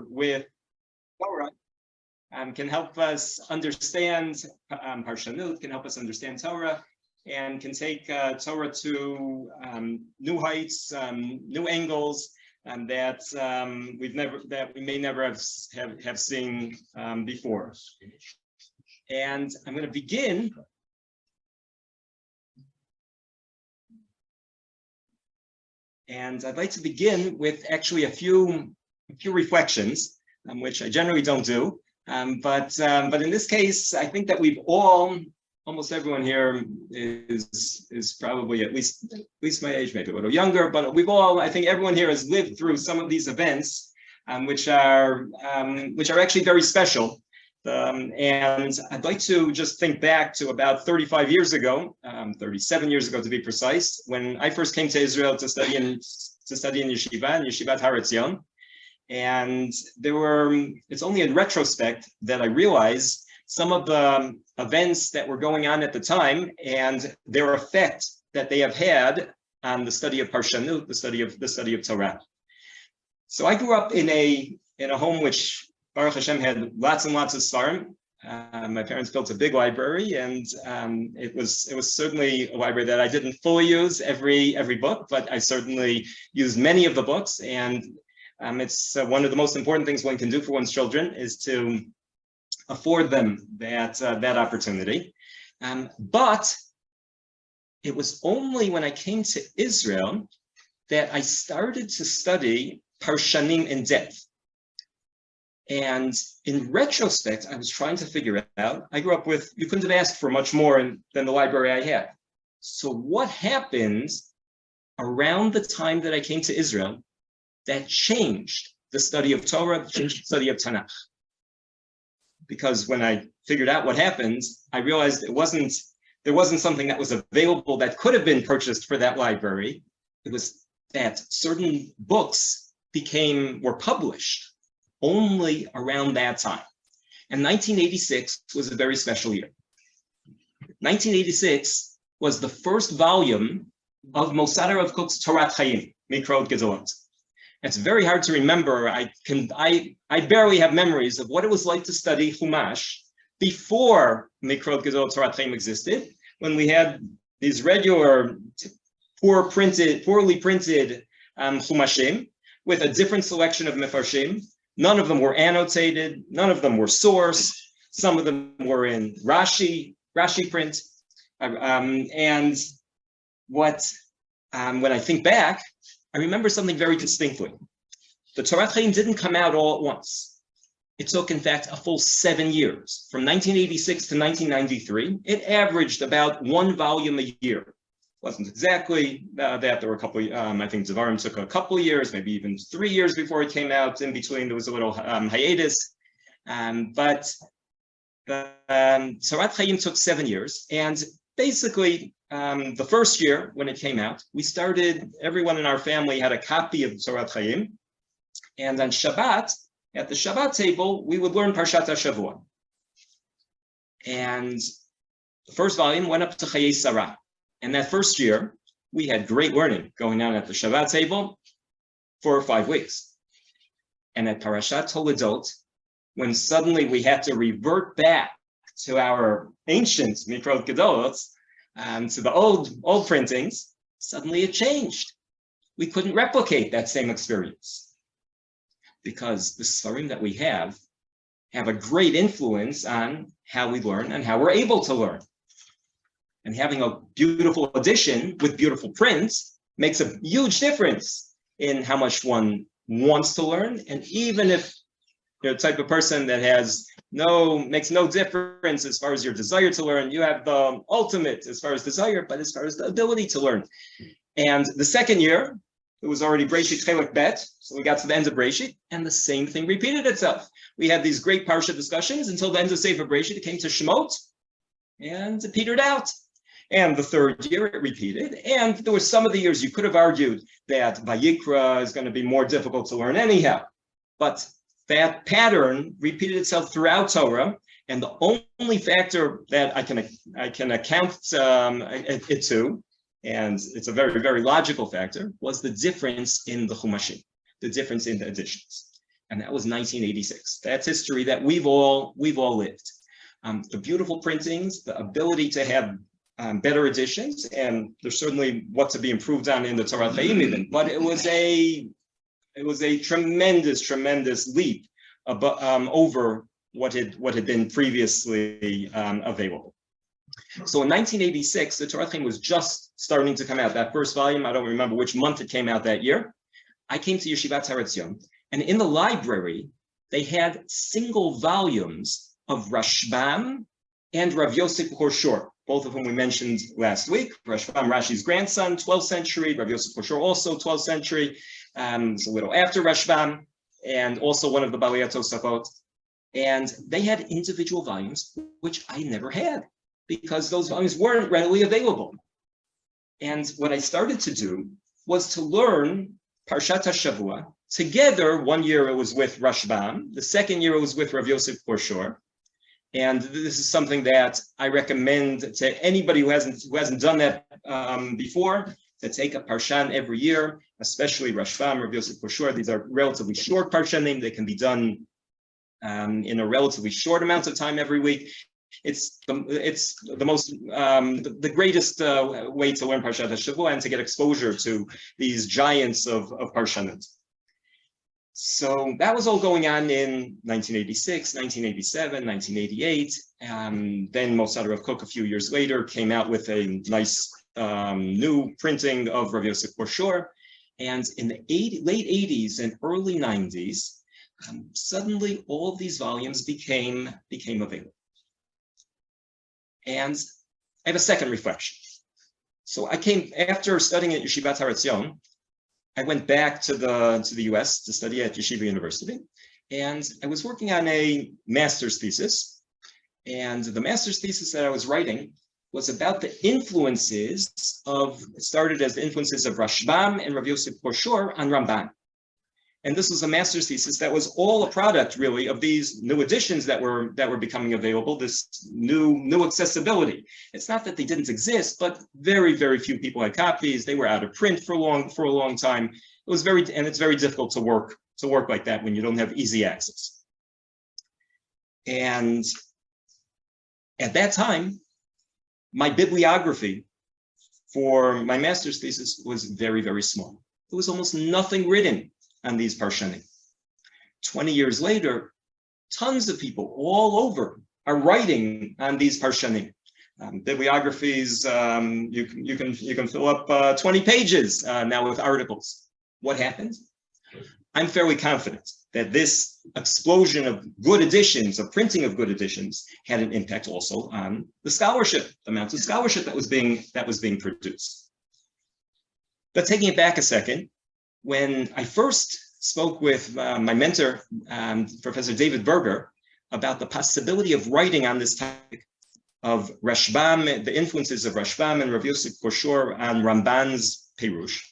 with Torah can help us understand Parshanut, can help us understand Torah, and can take Torah to new heights, new angles, and that we may never have seen before. And I'm going to begin. And I'd like to begin with actually a few reflections, which I generally don't do. But in this case, I think that we've all, almost everyone here is probably at least my age, maybe a little younger, but we've all, I think everyone here has lived through some of these events, which are actually very special. And I'd like to just think back to about 35 years ago, 37 years ago to be precise, when I first came to Israel to study in Yeshivat Har Etzion. And it's only in retrospect that I realized some of the events that were going on at the time and their effect that they have had on the study of Parshanut, the study of Torah. So I grew up in a home which Baruch Hashem had lots and lots of svarim. My parents built a big library, and it was certainly a library that I didn't fully use every book, but I certainly used many of the books. And it's one of the most important things one can do for one's children is to afford them that opportunity. But it was only when I came to Israel that I started to study Parshanim in depth. And in retrospect, I was trying to figure it out. I grew up with, you couldn't have asked for much more than the library I had. So what happened around the time that I came to Israel that changed the study of Torah, changed the study of Tanakh? Because when I figured out what happened, I realized there wasn't something that was available that could have been purchased for that library. It was that certain books were published only around that time. And 1986 was a very special year. 1986 was the first volume of Mosad Rav Kook's Torat Chaim, Mikrot Gedolot. It's very hard to remember. I barely have memories of what it was like to study Chumash before Mikrot Gedolot Torat Chaim existed, when we had these regular, poorly printed Chumashim with a different selection of Mefarshim. None of them were annotated. None of them were sourced. Some of them were in Rashi print. And when I think back, I remember something very distinctly. The Torah Chaim didn't come out all at once. It took, in fact, a full 7 years. From 1986 to 1993, it averaged about one volume a year. Wasn't exactly that. There were a couple, I think Devarim took a couple of years, maybe even 3 years before it came out. In between, there was a little hiatus. But the Torat Chaim took 7 years. And basically, the first year when it came out, everyone in our family had a copy of Torat Chaim. And on Shabbat, at the Shabbat table, we would learn Parshat HaShavua. And the first volume went up to Chayei Sarah. And that first year, we had great learning going on at the Shabbat table for 5 weeks. And at Parashat Toledot, when suddenly we had to revert back to our ancient Mikrot Gedolot, to the old printings, suddenly it changed. We couldn't replicate that same experience because the Svarim that we have a great influence on how we learn and how we're able to learn. And having a beautiful edition with beautiful prints makes a huge difference in how much one wants to learn. And even if you're the type of person that makes no difference as far as your desire to learn, you have the ultimate as far as desire, but as far as the ability to learn. And the second year, it was already Breshit Chelek Bet, so we got to the end of Breshit, and the same thing repeated itself. We had these great Parsha discussions until the end of Sefer Breshit. It came to Shemot, and it petered out. And the third year it repeated. And there were some of the years you could have argued that Vayikra is going to be more difficult to learn anyhow. But that pattern repeated itself throughout Torah. And the only factor that I can account it to, and it's a very, very logical factor, was the difference in the Chumashim, the difference in the editions. and that was 1986. That's history that we've all lived. The beautiful printings, the ability to have better editions, and there's certainly what to be improved on in the Torah Chaim even, but it was a tremendous leap over what had been previously available. So in 1986, the Torah Chaim was just starting to come out. That first volume, I don't remember which month it came out that year. I came to Yeshivat Har Etzion, and in the library, they had single volumes of Rashbam and Rav Yosef Horshor, both of whom we mentioned last week. Rashbam, Rashi's grandson, 12th century. Rav Yosef Horshor, also 12th century. It's a little after Rashbam, and also one of the Balei Tosafot. And they had individual volumes, which I never had, because those volumes weren't readily available. And what I started to do was to learn Parshat HaShavua. Together, one year it was with Rashbam, the second year it was with Rav Yosef Horshor. And this is something that I recommend to anybody who hasn't done that before, to take a parshan every year, especially Rashbam, Rav Yosef Horshor. These are relatively short parshanim. They can be done in a relatively short amount of time every week. It's the most the greatest way to learn Parshat HaShavua and to get exposure to these giants of parshanot. So that was all going on in 1986, 1987, 1988. Then Mossad Rav Kook a few years later came out with a nice new printing of Rav Yosef Horshor. And in the late 80s and early 90s, suddenly all these volumes became available. And I have a second reflection. So I came, after studying at Yeshivat Har Etzion, I went back to the US to study at Yeshiva University, and I was working on a master's thesis. And the master's thesis that I was writing was about the influences it started as the influences of Rashbam and Rav Yosef Horshor on Ramban. And this was a master's thesis that was all a product, really, of these new editions that were becoming available, this new accessibility. It's not that they didn't exist, but very, very few people had copies. They were out of print for a long time. It's very difficult to work like that when you don't have easy access. And at that time, my bibliography for my master's thesis was very, very small. There was almost nothing written on these parshanim. 20 years later, tons of people all over are writing on these parshanim. Bibliographies, you can fill up 20 pages now with articles. What happened? I'm fairly confident that this explosion of good editions, of printing of good editions, had an impact also on the scholarship, the amount of scholarship that was being produced. But taking it back a second, when I first spoke with my mentor, Professor David Berger, about the possibility of writing on this topic of Rashbam, the influences of Rashbam and Rav Yosef Horshor on Ramban's Perush,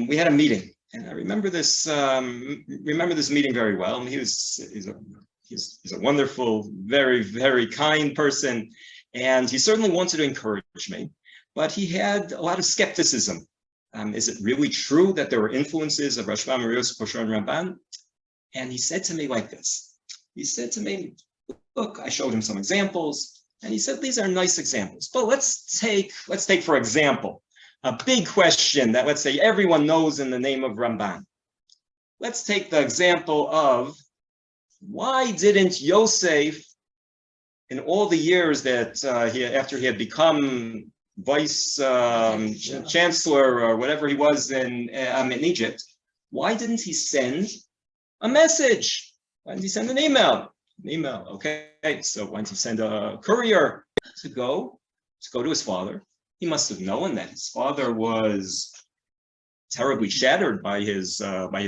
we had a meeting, and I remember this meeting very well. And he's a wonderful, very, very kind person, and he certainly wanted to encourage me, but he had a lot of skepticism. Is it really true that there were influences of Rashbam, Rav Yosef Horshor, and Ramban? And he said to me like this. He said to me, look, I showed him some examples, and he said, these are nice examples, but let's take, for example, a big question that, let's say, everyone knows in the name of Ramban. Let's take the example of, why didn't Yosef, in all the years that after he had become vice chancellor or whatever he was in Egypt, why didn't he send a message? Why didn't he send an email? Okay. So why didn't he send a courier to go to his father? He must have known that his father was terribly shattered by his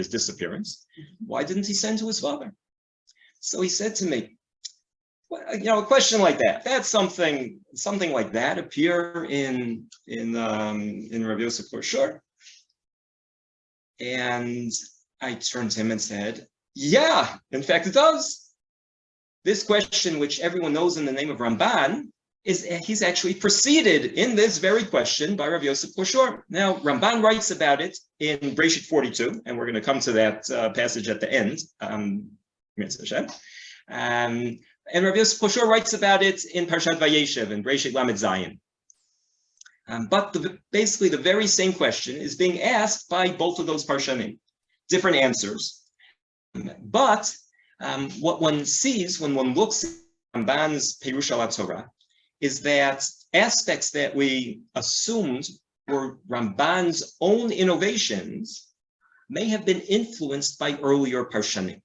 disappearance. Why didn't he send to his father? So he said to me, a question like that. That's something like that appear in Rav Yosef Horshor. And I turned to him and said, yeah, in fact, it does. This question, which everyone knows in the name of Ramban, is he's actually preceded in this very question by Rav Yosef Koshor. Now, Ramban writes about it in Breshit 42, and we're going to come to that passage at the end. And Rav Yosef Koshor writes about it in Parshat Vayeshev in Breshit Lamed Zayin. But basically, the very same question is being asked by both of those Parshanim. Different answers. But what one sees when one looks at Ramban's Perush al Torah is that aspects that we assumed were Ramban's own innovations may have been influenced by earlier Parshanim.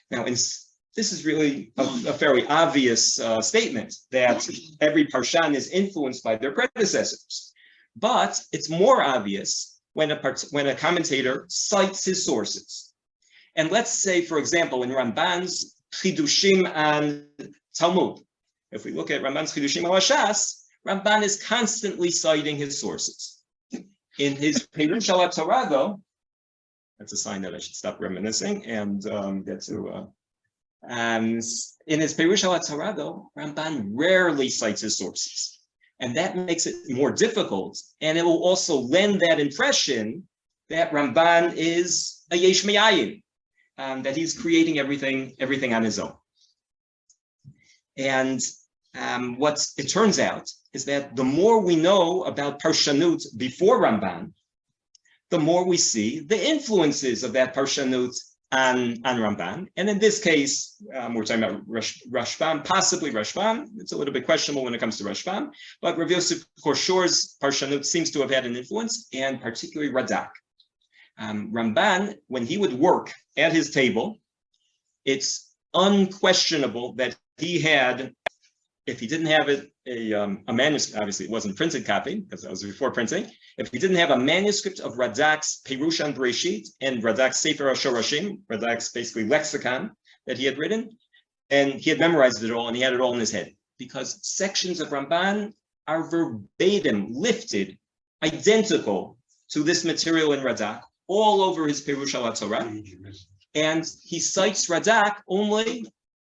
Now, this is really a fairly obvious statement that every Parshan is influenced by their predecessors. But it's more obvious when a commentator cites his sources. And let's say, for example, in Ramban's Chidushim and Talmud, if we look at Ramban's Chidushim al Shas, Ramban is constantly citing his sources. In his Perush al Torah, though, that's a sign that I should stop reminiscing and get to. In his Perush al Torah, though, Ramban rarely cites his sources, and that makes it more difficult. And it will also lend that impression that Ramban is a yesh me'ayin, that he's creating everything on his own. And what it turns out is that the more we know about Parshanut before Ramban, the more we see the influences of that Parshanut on Ramban. And in this case, we're talking about Rashbam, possibly Rashbam. It's a little bit questionable when it comes to Rashbam, but Rav Yosef Koshor's Parshanut seems to have had an influence, and particularly Radak. Ramban, when he would work at his table, it's unquestionable that he had, if he didn't have it, a manuscript, obviously it wasn't printed copy, because that was before printing. If he didn't have a manuscript of Radak's Perush on Breshit and Radak's Sefer HaShorashim, Radak's basically lexicon that he had written, and he had memorized it all and he had it all in his head, because sections of Ramban are verbatim, lifted, identical to this material in Radak, all over his Perush al Torah. And he cites Radak only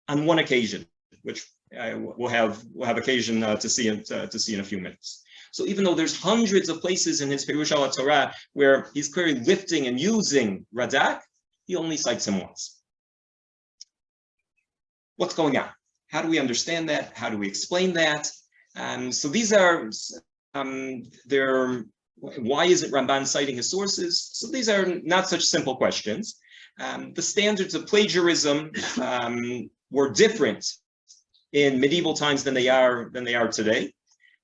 on one occasion, which we'll have occasion to see in a few minutes. So even though there's hundreds of places in his Perush al Torah where he's clearly lifting and using Radak, he only cites him once. What's going on? How do we understand that? How do we explain that? So these are why isn't Ramban citing his sources? So these are not such simple questions. The standards of plagiarism were different in medieval times than they are today.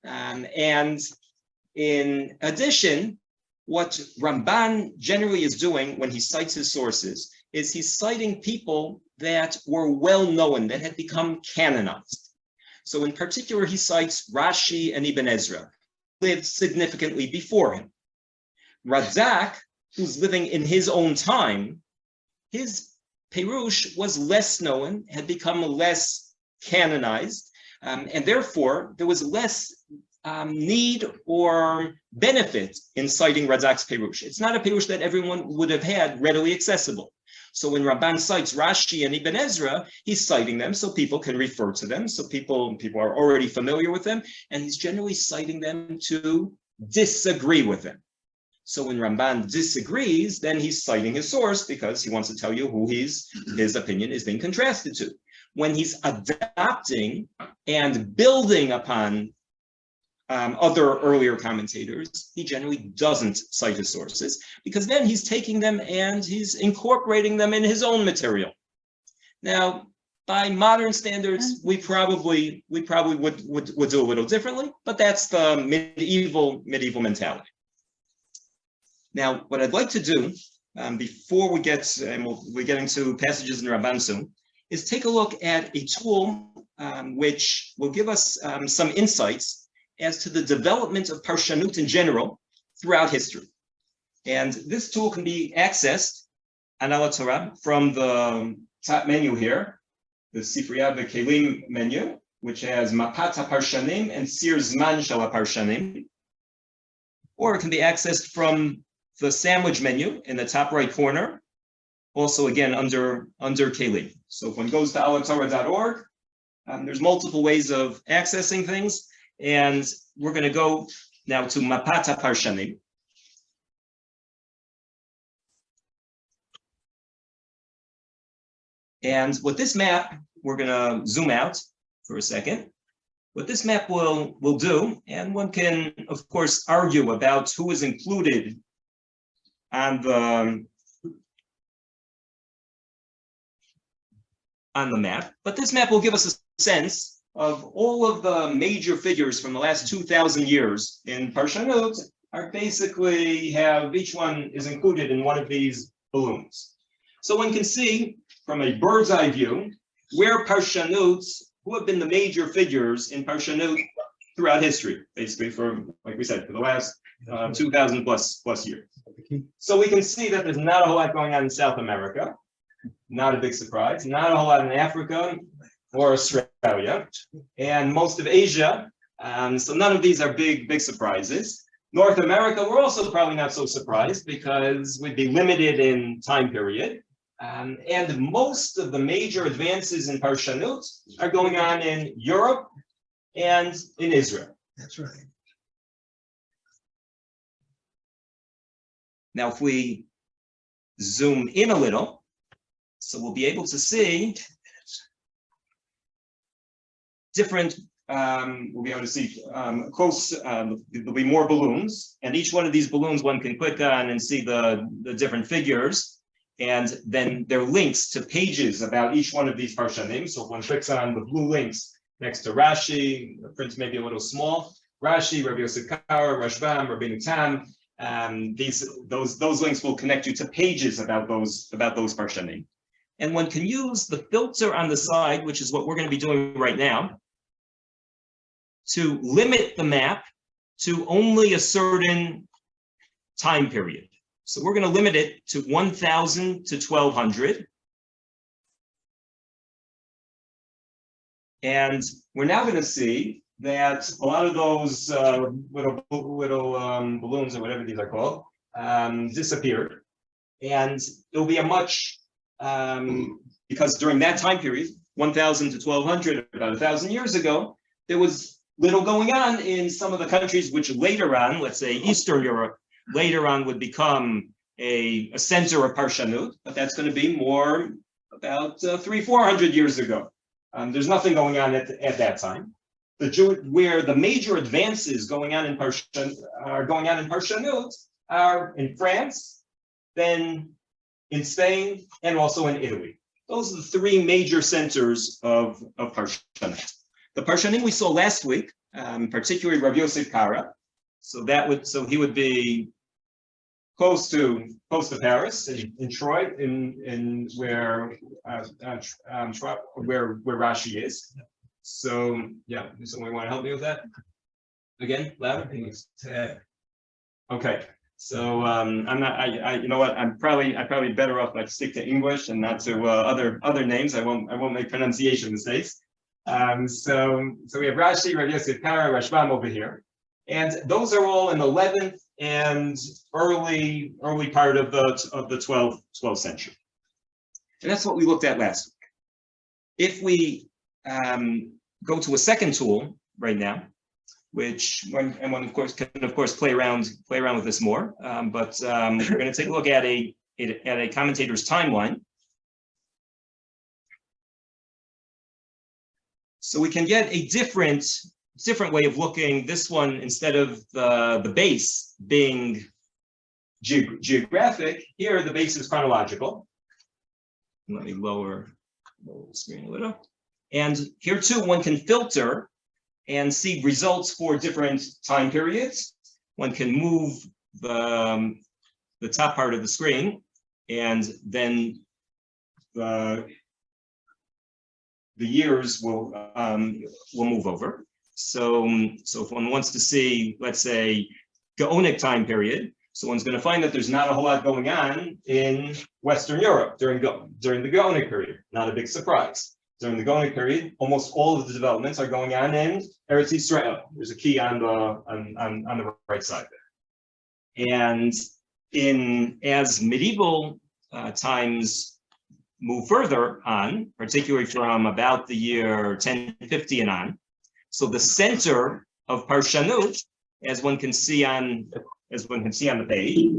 And in addition, what Ramban generally is doing when he cites his sources is he's citing people that were well known, that had become canonized. So in particular, he cites Rashi and Ibn Ezra, who lived significantly before him. Radak, who's living in his own time, his Perush was less known, had become less canonized, and therefore there was less need or benefit in citing Radak's Perush. It's not a Perush that everyone would have had readily accessible. So when Ramban cites Rashi and Ibn Ezra, he's citing them so people can refer to them, so people are already familiar with them, and he's generally citing them to disagree with them. So when Ramban disagrees, then he's citing his source because he wants to tell you who his opinion is being contrasted to. When he's adopting and building upon other earlier commentators, he generally doesn't cite his sources, because then he's taking them and he's incorporating them in his own material. Now, by modern standards, we probably would do a little differently, but that's the medieval mentality. Now, what I'd like to do before we get into passages in Ramban soon, is take a look at a tool which will give us some insights as to the development of Parshanut in general throughout history. And this tool can be accessed on Al Torah from the top menu here, the Sifriyat V'Kelim menu, which has Mapat HaParshanim and Sir Zman Shel HaParshanim. Or it can be accessed from the sandwich menu in the top right corner, also again under Kelim. So if one goes to alatorah.org There's multiple ways of accessing things, and we're going to go now to Mapat HaParshanim. And what this map, we're going to zoom out for a second. What this map will do, and one can, of course, argue about who is included on the map, but this map will give us a sense of all of the major figures from the last 2,000 years in Parshanut are basically each one is included in one of these balloons. So one can see from a bird's eye view where Parshanut, who have been the major figures in Parshanut throughout history, basically for, like we said, for the last 2,000 plus years. So we can see that there's not a whole lot going on in South America, not a big surprise, not a whole lot in Africa or Australia, and most of Asia. So none of these are big surprises. North America, we're also probably not so surprised because we'd be limited in time period. And most of the major advances in Parshanut are going on in Europe and in Israel. That's right. Now, if we zoom in a little, so we'll be able to see different, we'll be able to see close, there'll be more balloons, and each one of these balloons one can click on and see the different figures. And then there are links to pages about each one of these parshanim. So if one clicks on the blue links next to Rashi, the print may be a little small, Rashi, Rabbi Yosef Karo, Rashbam, Rabbi Tam, those links will connect you to pages about those parshanim. And one can use the filter on the side, which is what we're going to be doing right now, to limit the map to only a certain time period. So we're going to limit it to 1,000 to 1,200. And we're now going to see that a lot of those little balloons or whatever these are called disappeared. And it'll be a much, because during that time period, 1,000 to 1,200, about 1,000 years ago, there was little going on in some of the countries which later on, let's say Eastern Europe, later on would become a center of Parshanut, but that's going to be more about 300-400 years ago. There's nothing going on at that time. Where the major advances going on in Parshanut are in France, then in Spain, and also in Italy. Those are the three major centers of Parshanut. The Parshanim we saw last week, particularly Rabbi Yosef Karo, so he would be close to Paris in Troy, in where Rashi is. So yeah, does someone want to help me with that? Again, louder. Okay. So I'm not. You know what? I'm probably better off like stick to English and not to other names. I won't make pronunciation mistakes. So we have Rashi, Rabbi Yosef Karo, Rashbam over here, and those are all in the 11th and early part of the 12th century, and that's what we looked at last week. If we go to a second tool right now, which one of course can play around with this more, but we're going to take a look at a commentator's timeline. So we can get a different way of looking. This one, instead of the base being geographic, here the base is chronological. Let me lower the screen a little. And here too, one can filter and see results for different time periods. One can move the top part of the screen, and then the years will move over. So if one wants to see, let's say, Gaonic time period, so one's going to find that there's not a whole lot going on in Western Europe during the Gaonic period. Not a big surprise. During the Gaonic period, almost all of the developments are going on in Eretz Yisrael. There's a key on the right side there. And as medieval times move further on, particularly from about the year 1050 and on. So the center of Parshanut, as one can see on the page,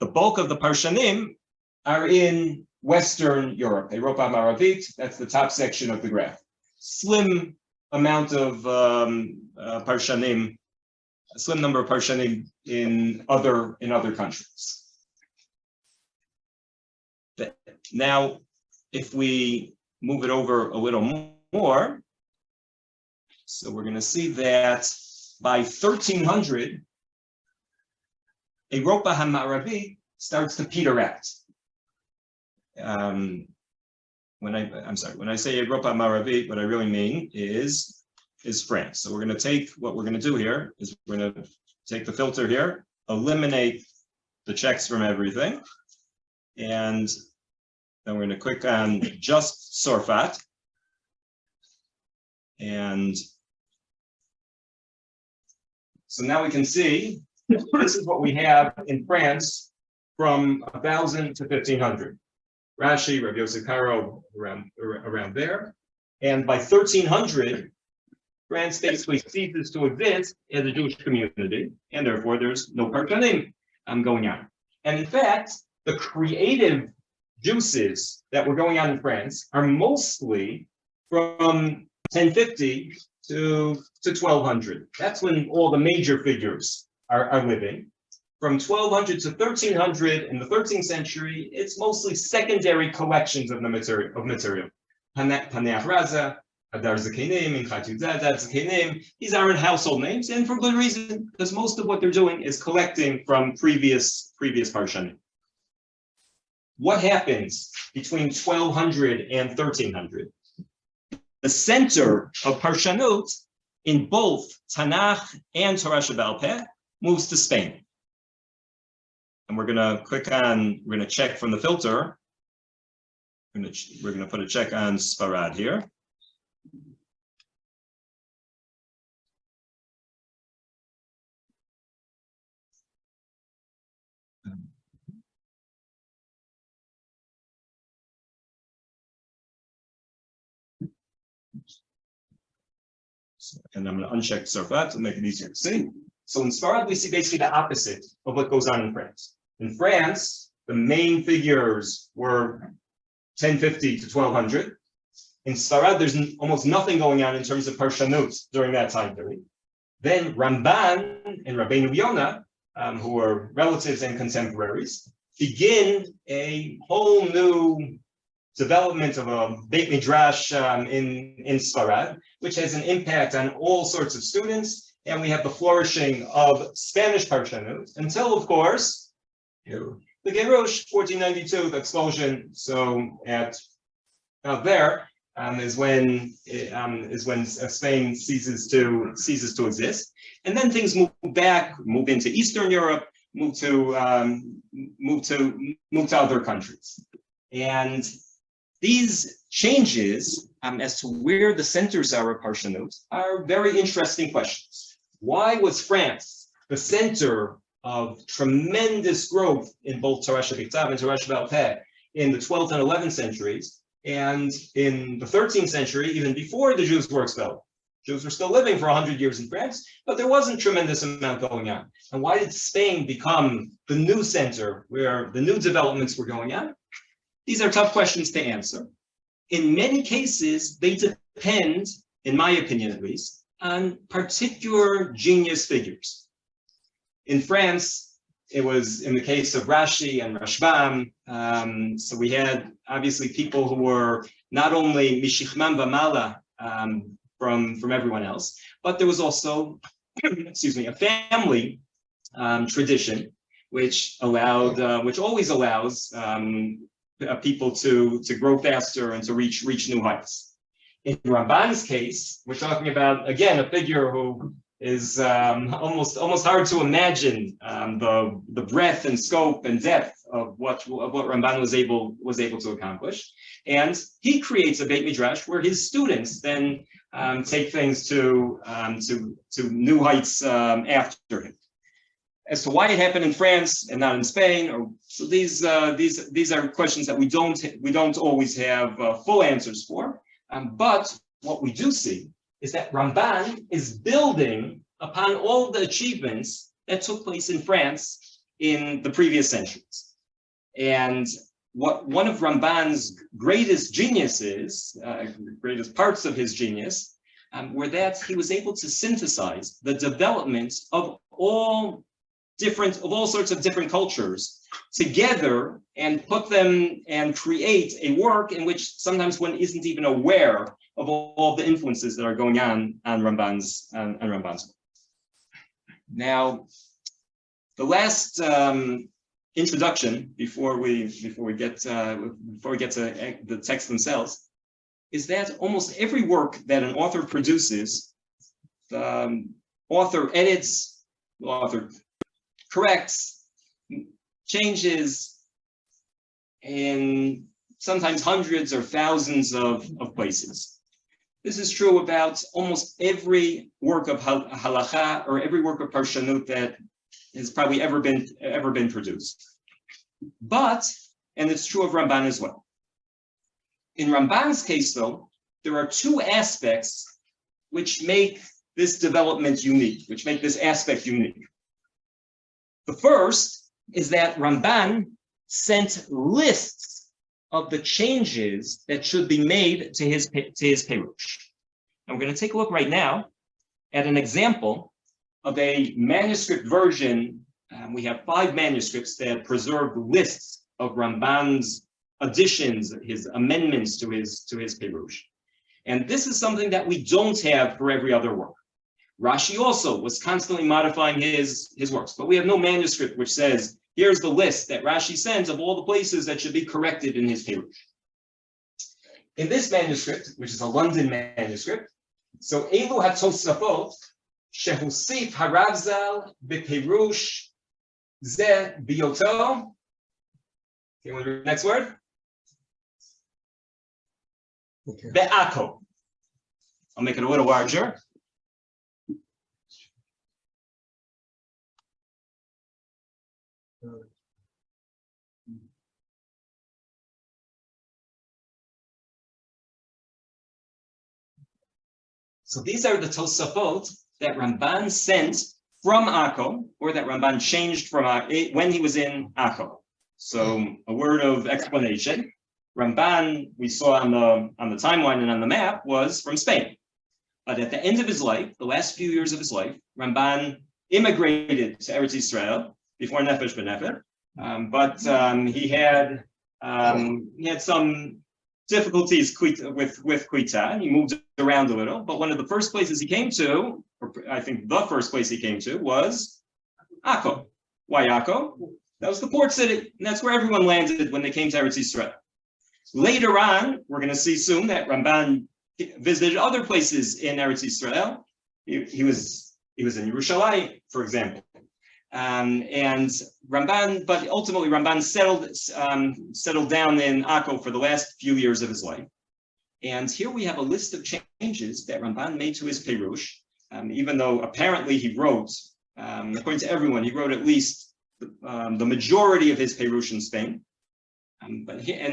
the bulk of the Parshanim are in Western Europe. Europa Maravit, that's the top section of the graph. Slim amount of Parshanim, a slim number of Parshanim in other countries. Now, if we move it over a little more, so we're going to see that by 1300, Europa HaMaravi starts to peter out. When I say Europa HaMaravi, what I really mean is France. So we're going to take, what we're going to do here is we're going to take the filter here, eliminate the checks from everything, and then we're going to click on just Sorfat, and so now we can see this is what we have in France from 1000 to 1500. Rashi, Rabbi Yosef Karo around there. And by 1300, France basically ceases to exist as a Jewish community, and therefore there's no Parshanim going on. And in fact, the creative juices that were going on in France are mostly from 1050 to 1200. That's when all the major figures are living. From 1200 to 1300 in the 13th century, it's mostly secondary collections of the material. Paneach Raza, Adar Zakenim, Inchat Yudad Zakenim. These aren't household names, and for good reason, because most of what they're doing is collecting from previous Parshanim. What happens between 1200 and 1300? The center of Parshanut in both Tanakh and Torah Sheba'al Peh moves to Spain. And we're going to check from the filter. We're going to put a check on Sfarad here. And I'm going to uncheck Sarfat to make it easier to see. So in Sfarad, we see basically the opposite of what goes on in France. In France, the main figures were 1050 to 1200. In Sfarad, there's almost nothing going on in terms of Parshanut during that time period. Then Ramban and Rabbeinu Yonah, who are relatives and contemporaries, begin a whole new development of a Beit Midrash in Sfarad, which has an impact on all sorts of students. And we have the flourishing of Spanish Parshanut until, of course, the Gerush, 1492, the explosion. So out there is when Spain ceases to exist, and then things move into Eastern Europe, move to other countries, and these changes as to where the centers are of Parshanut are very interesting questions. Why was France the center of tremendous growth in both Torah Shebiktav and Torah Sheba'al Peh in the 12th and 11th centuries, and in the 13th century, even before the Jews were expelled? Jews were still living for 100 years in France, but there wasn't a tremendous amount going on. And why did Spain become the new center where the new developments were going on? These are tough questions to answer. In many cases, they depend, in my opinion at least, on particular genius figures. In France, it was in the case of Rashi and Rashbam. So we had obviously people who were not only Mishichman Vamala from everyone else, but there was also, a family tradition which always allows people to grow faster and to reach new heights. In Ramban's case, we're talking about, again, a figure who is almost hard to imagine the breadth and scope and depth of what Ramban was able to accomplish. And he creates a Beit Midrash where his students then take things to new heights after him. as to why it happened in France and not in Spain, or so these are questions that we don't always have full answers for. But what we do see is that Ramban is building upon all the achievements that took place in France in the previous centuries. And what one of Ramban's greatest geniuses, greatest parts of his genius, were that he was able to synthesize the development of all sorts of different cultures together and put them and create a work in which sometimes one isn't even aware of all the influences that are going on Ramban's work. Now, the last introduction before we get to the text themselves is that almost every work that an author produces, the author edits, the author corrects, changes in sometimes hundreds or thousands of places. This is true about almost every work of halacha or every work of parshanut that has probably ever been produced. But, and it's true of Ramban as well. In Ramban's case, though, there are two aspects which make this development unique, which make this aspect unique. The first is that Ramban sent lists of the changes that should be made to his Perush. And we're going to take a look right now at an example of a manuscript version. We have 5 manuscripts that preserve lists of Ramban's additions, his amendments to his Perush. And this is something that we don't have for every other work. Rashi also was constantly modifying his works, but we have no manuscript which says, here's the list that Rashi sent of all the places that should be corrected in his Perush. In this manuscript, which is a London manuscript, so Elu HaTosafot Shehusif Haravzal Beperush Ze Bioto. Okay, want to read the next word? Okay. Be'ako. I'll make it a little larger. So these are the Tosafot that Ramban sent from Akko, or that Ramban changed from when he was in Akko. So a word of explanation. Ramban, we saw on the timeline and on the map, was from Spain. But at the end of his life, the last few years of his life, Ramban immigrated to Eretz Yisrael before Nefesh B'Nefesh. But he had some difficulties with Kuita, and he moved around a little. But one of the first places he came to, or I think the first place he came to, was Akko. Why Akko? That was the port city, and that's where everyone landed when they came to Eretz Yisrael. Later on, we're going to see soon that Ramban visited other places in Eretz Yisrael. He was in Yerushalayim, for example. And Ramban, but ultimately Ramban settled down in Akko for the last few years of his life. And here we have a list of changes that Ramban made to his Perush, even though apparently he wrote, according to everyone, he wrote at least the majority of his Perush in Spain.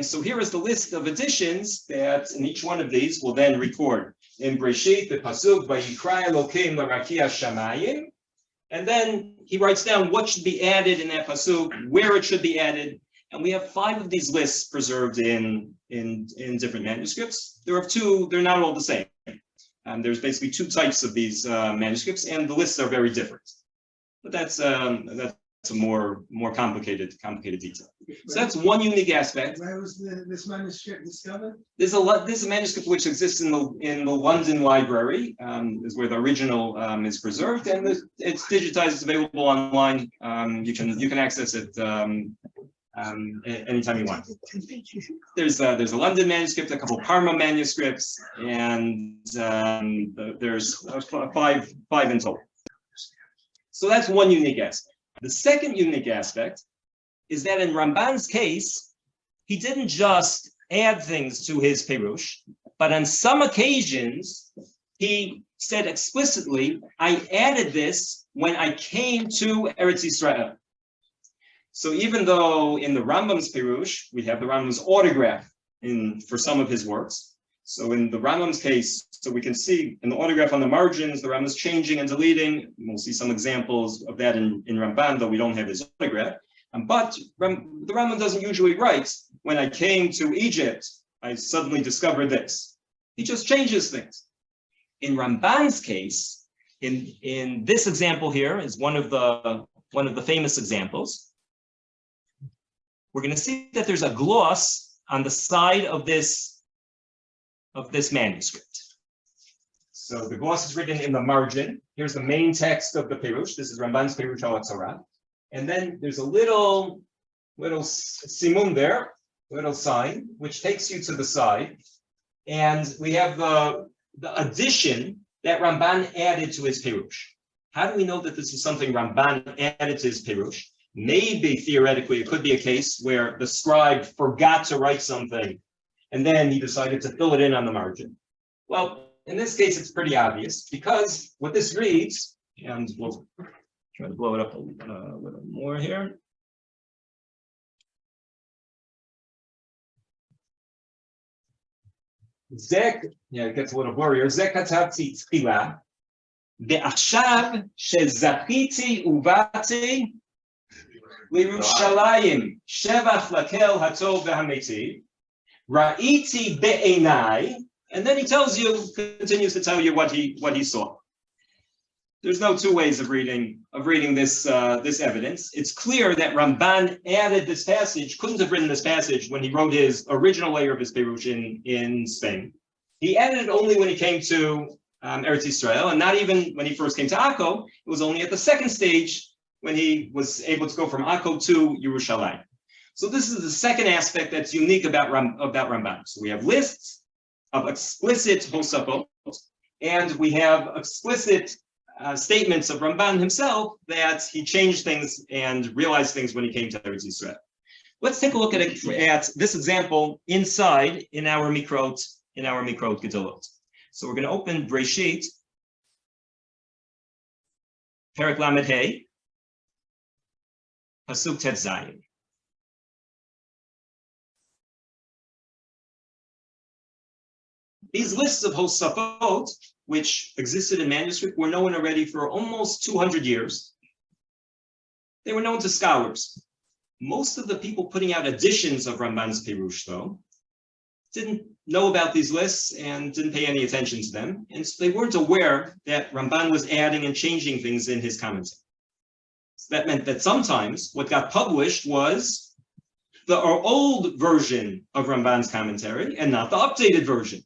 So here is the list of additions that in each one of these will then record. In Breshit, the Pasuk, Vayikra Elokim L'Rakia Shamayim. And then he writes down what should be added in that pasuk, where it should be added, and we have 5 of these lists preserved in different manuscripts. There are 2; they're not all the same. There's basically 2 types of these manuscripts, and the lists are very different. But that's a more complicated detail. So that's one unique aspect. Where was this manuscript discovered? This is a manuscript which exists in the London Library, is where the original is preserved, and it's digitized. It's available online. You can access it anytime you want. There's a London manuscript, a couple Parma manuscripts, and there's 5 in total. So that's one unique aspect. The second unique aspect is that in Ramban's case, he didn't just add things to his Perush, but on some occasions, he said explicitly, I added this when I came to Eretz Yisrael. So even though in the Rambam's Pirush, we have the Rambam's autograph for some of his works. So in the Rambam's case, so we can see in the autograph on the margins, the Rambam's changing and deleting. We'll see some examples of that in Ramban, though we don't have his autograph. But the Rambam doesn't usually write, when I came to Egypt, I suddenly discovered this. He just changes things. In Ramban's case, in this example here is one of the famous examples. We're going to see that there's a gloss on the side of this manuscript. So the gloss is written in the margin. Here's the main text of the Pirush. This is Ramban's Pirush al Torah. And then there's a little simun there, little sign, which takes you to the side. And we have the addition that Ramban added to his Pirush. How do we know that this is something Ramban added to his Pirush? Maybe theoretically it could be a case where the scribe forgot to write something and then he decided to fill it in on the margin. Well, in this case, it's pretty obvious because what this reads, and we'll try to blow it up a little more here. It gets a little blurrier. Zek katabti tchila, ve'achshav shezachiti ubati liRushalayim shevach lakel hatov ve'hameti ra'iti be'enai, and then he continues to tell you what he saw. There's no two ways of reading this evidence. It's clear that Ramban added this passage, couldn't have written this passage when he wrote his original layer of his Pirush in Spain. He added it only when he came to Eretz Yisrael, and not even when he first came to Akko. It was only at the second stage when he was able to go from Akko to Yerushalayim. So this is the second aspect that's unique about Ramban. So we have lists of explicit hosafot, and we have explicit statements of Ramban himself that he changed things and realized things when he came to Eretz Yisrael. Let's take a look at this example inside in our Mikrot Gedolot. So we're going to open Breshit, Perek Lamed Hey, Pasuk Tet Zayin. These lists of hosafot, which existed in manuscript, were known already for almost 200 years. They were known to scholars. Most of the people putting out editions of Ramban's Pirush, though, didn't know about these lists and didn't pay any attention to them, and so they weren't aware that Ramban was adding and changing things in his commentary. So that meant that sometimes what got published was the old version of Ramban's commentary and not the updated version.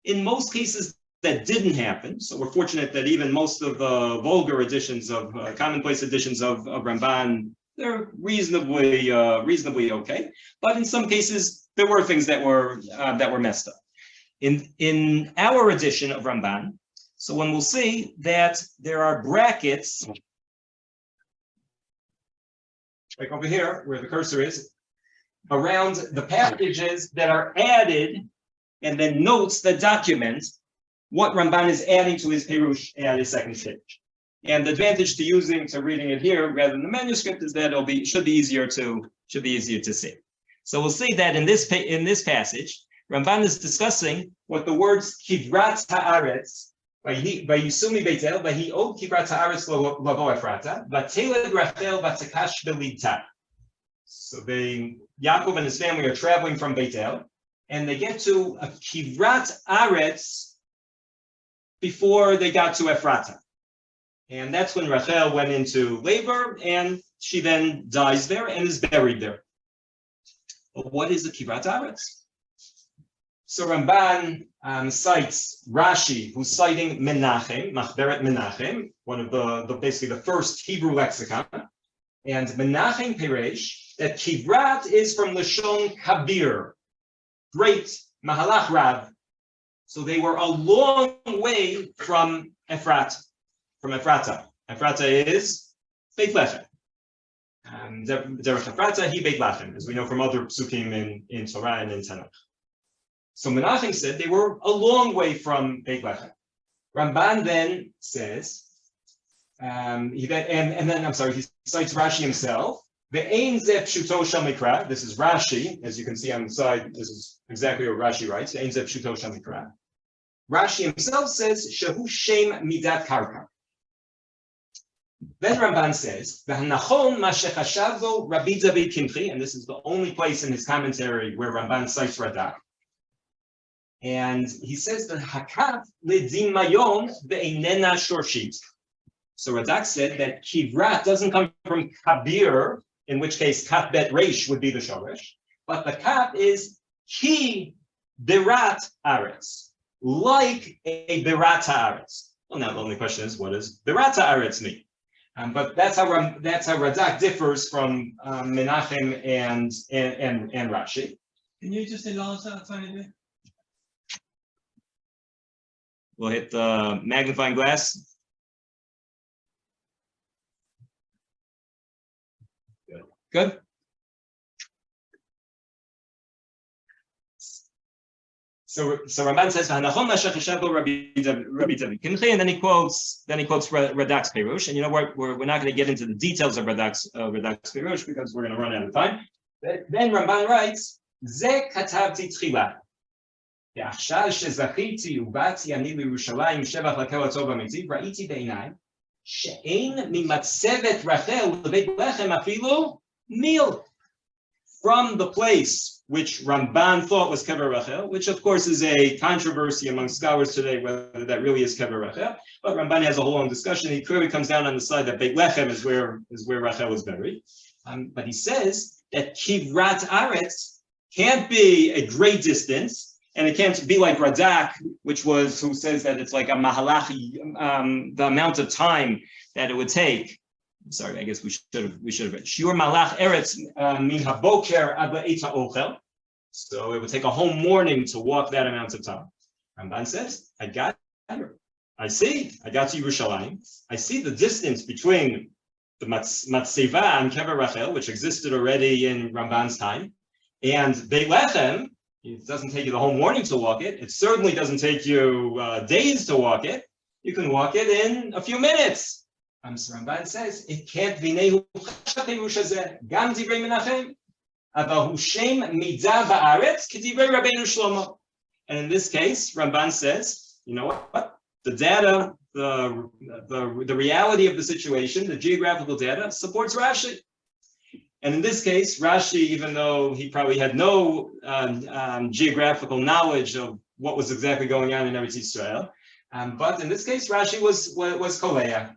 In most cases, that didn't happen. So we're fortunate that even most of the vulgar editions of commonplace editions of Ramban, they're reasonably okay. But in some cases, there were things that were messed up. In our edition of Ramban, so one will see that there are brackets, like over here where the cursor is, around the passages that are added, and then notes that document what Ramban is adding to his Pirush at his second stage. And the advantage to reading it here rather than the manuscript is that should be easier to see. So we'll see that in this passage, Ramban is discussing what the words kivrat haaretz, vayisumi beitel, vahiod kivrat haaretz lavo Efrata, vateled Rachel vatakash belita. So Yaakov and his family are traveling from Beitel, and they get to a kivrat aretz before they got to Ephrata. And that's when Rachel went into labor, and she then dies there and is buried there. But what is a kivrat aretz? So Ramban cites Rashi, who's citing Menachem, Machberet Menachem, one of basically the first Hebrew lexicon. And Menachem Peresh, that kivrat is from Lashon Kabir, great, Mahalach Rav. So they were a long way from Ephrata. Ephrata is Beit Lechem. Derech Ephrata, he Beit Lechem, as we know from other psukim in Torah and in Tanakh. So Menachem said they were a long way from Beit Lechem. Ramban then says, he cites Rashi himself. Ve'ein ze pshuto shel mikra. This is Rashi, as you can see on the side. This is exactly what Rashi writes. Ve'ein ze pshuto shel mikra. Rashi himself says, shehu shem midat karka. Then Ramban says, "V'hanachon ma shechashavlo Rabbi David Kimchi," and this is the only place in his commentary where Ramban cites Radak. And he says that hakaf ledimayon ve'einena shorshit. So Radak said that kivrat doesn't come from kabir, in which case kaf bet reish would be the shoresh, but the kaf is ki birat aretz, like a birata aretz. Well, now the only question is, what does birata aretz mean? But that's how Radak differs from Menachem and Rashi. Can you just enlarge that a tiny bit? We'll hit the magnifying glass. Good. So Ramban says, Rabbi David Kimchi, and then he quotes Radak's Perush. And you know what? We're not going to get into the details of Radak's Perush because we're going to run out of time. Then Ramban writes, Ze katavti tchila. ועכשיו שזכיתי ובאתי אני לירושלים שבח לקהל הטוב האמיתי, ראיתי בעיניי שאין ממצבת רחל לבית לחם אפילו meal. From the place which Ramban thought was Kever Rachel, which of course is a controversy among scholars today whether that really is Kever Rachel, but Ramban has a whole long discussion. He clearly comes down on the side that Beit Lechem is where Rachel was buried. But he says that Kivrat Aretz can't be a great distance, and it can't be like Radak, who says that it's like a mahalach, the amount of time that it would take. Sorry, I guess we should have read. Shiur malach eretz min haboker ad la'et ha'ochel. So it would take a whole morning to walk that amount of time. Ramban says, I got to Yerushalayim. I see the distance between the Matseva and Kever Rachel, which existed already in Ramban's time, and Beit Lechem. It doesn't take you the whole morning to walk it. It certainly doesn't take you days to walk it. You can walk it in a few minutes. So Ramban says it can't be nehu gam divrei Menachem, aval hu shem midah ba'aretz k'divrei Rabbeinu Shlomo. And in this case, Ramban says, you know what? The data, the reality of the situation, the geographical data supports Rashi. And in this case, Rashi, even though he probably had no geographical knowledge of what was exactly going on in Eretz Yisrael, but in this case, Rashi was Koleah.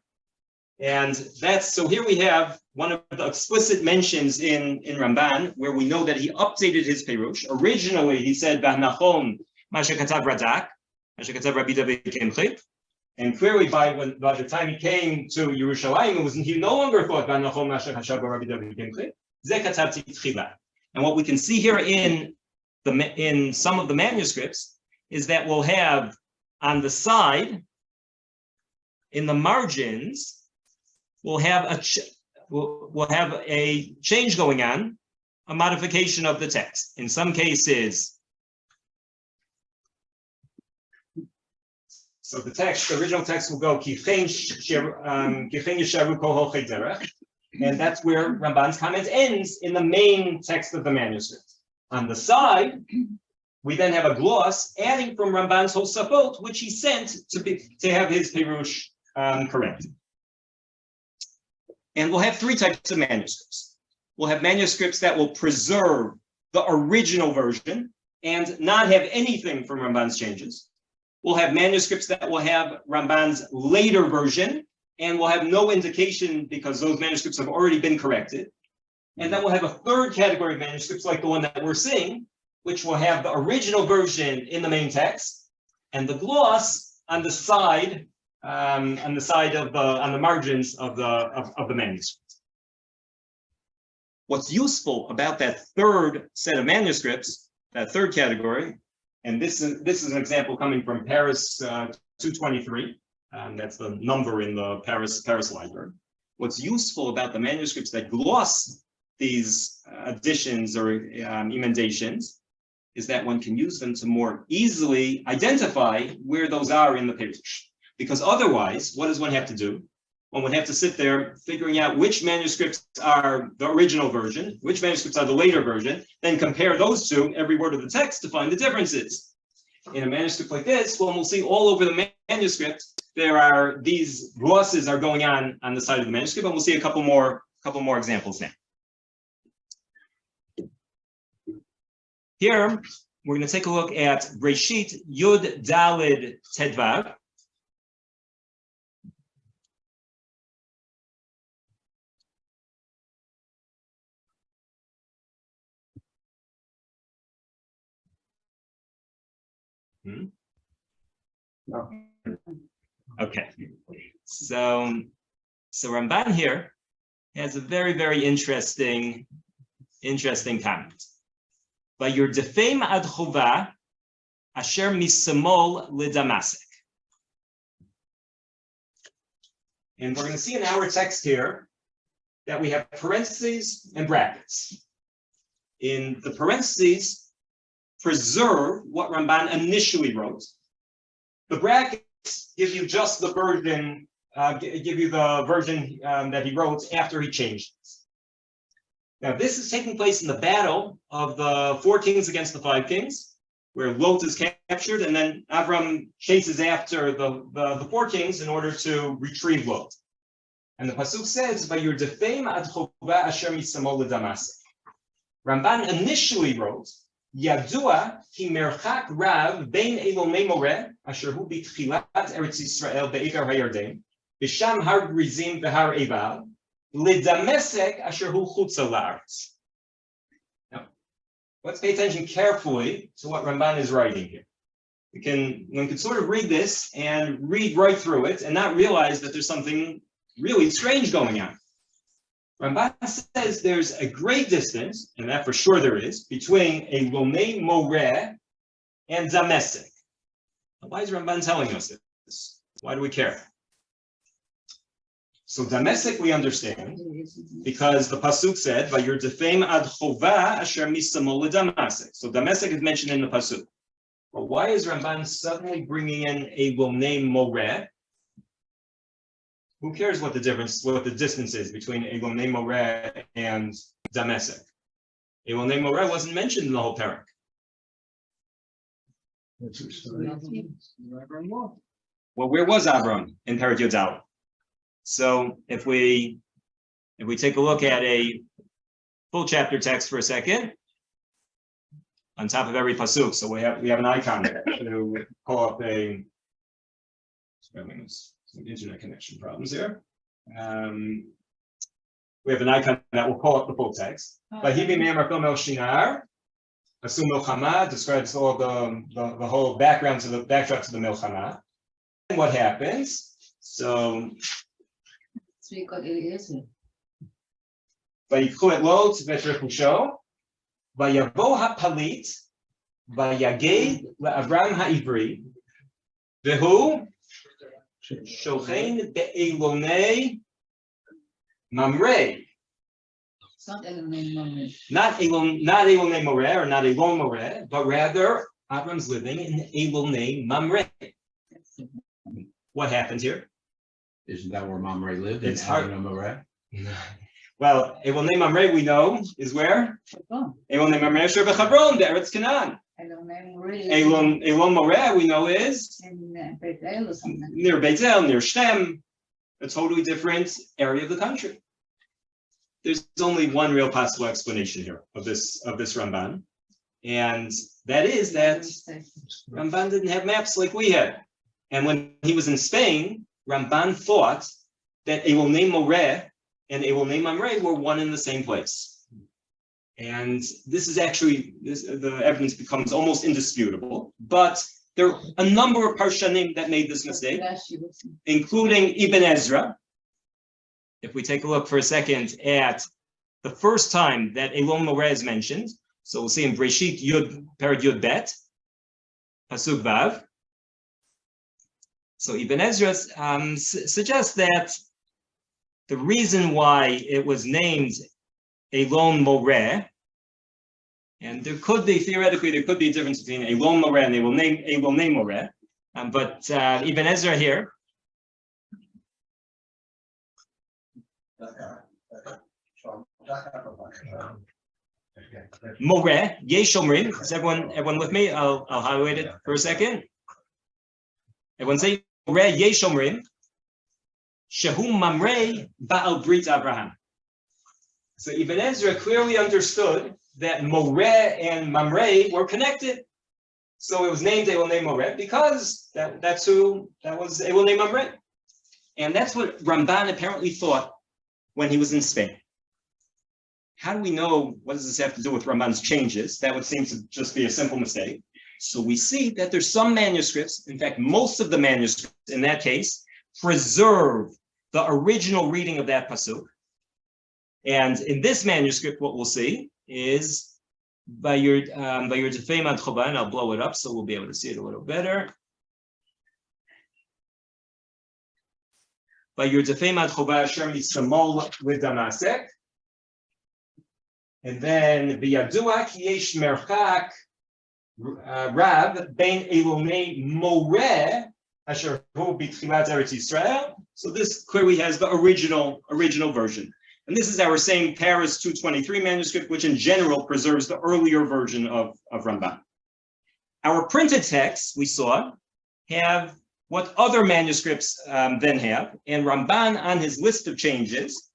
And so here we have one of the explicit mentions in Ramban where we know that he updated his Perush. Originally, he said, B'nachon ma shekatav Radak, ma shekatav Rabbi David Kimchi. And clearly, by the time he came to Yerushalayim, he no longer thought B'nachon ma shekatav Rabbi David Kimchi. Ze katavti tchila. And what we can see here in some of the manuscripts is that we'll have on the side, in the margins, we'll have a change going on, a modification of the text. In some cases, so the original text will go kichein yesharu kol holchei derech, and that's where Ramban's comment ends in the main text of the manuscript. On the side, we then have a gloss adding from Ramban's Tosafot, which he sent to have his Perush corrected. And we'll have three types of manuscripts. We'll have manuscripts that will preserve the original version and not have anything from Ramban's changes. We'll have manuscripts that will have Ramban's later version and will have no indication because those manuscripts have already been corrected. And then we'll have a third category of manuscripts like the one that we're seeing, which will have the original version in the main text and the gloss on the side on the margins of the manuscript. What's useful about that third set of manuscripts, that third category, and this is an example coming from Paris 223. That's the number in the Paris library. What's useful about the manuscripts that gloss these additions or emendations is that one can use them to more easily identify where those are in the Perush. because otherwise, what does one have to do? One would have to sit there figuring out which manuscripts are the original version, which manuscripts are the later version, then compare those two, every word of the text, to find the differences. In a manuscript like this, one will see all over the manuscript, there are these glosses are going on the side of the manuscript, and we'll see a couple more examples now. Here, we're going to take a look at Breshit Yud Dalid Tedvav. Okay, so Ramban here has a very, very interesting comment. By your defame ad chova asher misamol ledamasek. And we're going to see in our text here that we have parentheses and brackets. In the parentheses, preserve what Ramban initially wrote. The brackets give you just the version, that he wrote after he changed it. Now, this is taking place in the battle of the 4 kings against the 5 kings, where Lot is captured, and then Avram chases after the 4 kings in order to retrieve Lot. And the pasuk says, "By your defame ad chova asher misamol ledamasek." Ramban initially wrote, "Yadua ki merchak rav bein elomei moreh asher hu b'tchilat Eretz Yisrael be'ikar hayarden b'sham har grizim v'har ebal ledamasek asher hu chutza la'aretz." Now, let's pay attention carefully to what Ramban is writing here. One can sort of read this and read right through it and not realize that there's something really strange going on. Ramban says there's a great distance, and that for sure there is, between a Lomei Moreh and Damesek. Why is Ramban telling us this? Why do we care? So Damesek we understand, because the pasuk said, "By your defame ad chova asher misamol ledamasek." So Damesek is mentioned in the pasuk. But why is Ramban suddenly bringing in a Lomei Moreh? Who cares what the distance is between Elonei Moreh and Damesek? Elonei Moreh wasn't mentioned in the whole parak. Well, where was Avram in Parak Yodal? So if we take a look at a full chapter text for a second, on top of every pasuk, so we have an icon to pull up a. Some internet connection problems here. We have an icon that will call up the full text. Vahibi me'amar el shinar, asum milchama describes all the whole background to the backdrop to the milchama. And what happens? So vayikhu et Lot v'trechusho, vayavo hapalit, vayaged le'Avram ha'ivri, v'hu Shochein be'elonei mamrei. It's not Elonei Mamrei. Not Elonei Moreh or not Elon Moreh, but rather Avram's living in Elonei Mamrei. What happened here? Isn't that where Mamre lived? It's hard. Mamre? Well, Elonei Mamrei we know is where? Elonei Mamrei Asher b'Chabron, the Eretz Canaan. Elon Moreh we know is near Beit El, near Shem, a totally different area of the country. There's only one real possible explanation here of this Ramban, and that is that Ramban didn't have maps like we had. And when he was in Spain, Ramban thought that Elonei Moreh and Elonei Mamrei were one in the same place. And this is actually, the evidence becomes almost indisputable, but there are a number of Parshanim that made this mistake, including Ibn Ezra. If we take a look for a second at the first time that Elon Moreh is mentioned, so we'll see in Breshit Yud, Perek Yud Bet, Pasuk Vav. So Ibn Ezra suggests that the reason why it was named Elon Moreh, and theoretically, there could be a difference between Elon Moreh and Elonei Moreh, but Ibn Ezra here Moreh, yesh omrim. Is everyone with me? I'll highlight it for a second. Everyone say Moreh, yesh omrim. Shehu mamrei ba'al brit Abraham. So Ibn Ezra clearly understood that Moreh and Mamrei were connected. So it was named Elonei Moreh because that was Elonei Mamrei. And that's what Ramban apparently thought when he was in Spain. How do we know, what does this have to do with Ramban's changes? That would seem to just be a simple mistake. So we see that there's some manuscripts, in fact, most of the manuscripts in that case, preserve the original reading of that pasuk. And in this manuscript, what we'll see is by your Tefei Mad Choba, and I'll blow it up so we'll be able to see it a little better. By your Tefei Mad Choba Asher Mitzamol with Damasek. And then V'yadua ki yesh merchak Rav ben Elonei Moreh Asher hu b'tchilat Eretz Yisrael. So this clearly has the original version. And this is our same Paris 223 manuscript, which in general preserves the earlier version of Ramban. Our printed texts, we saw, have what other manuscripts then have. And Ramban, on his list of changes,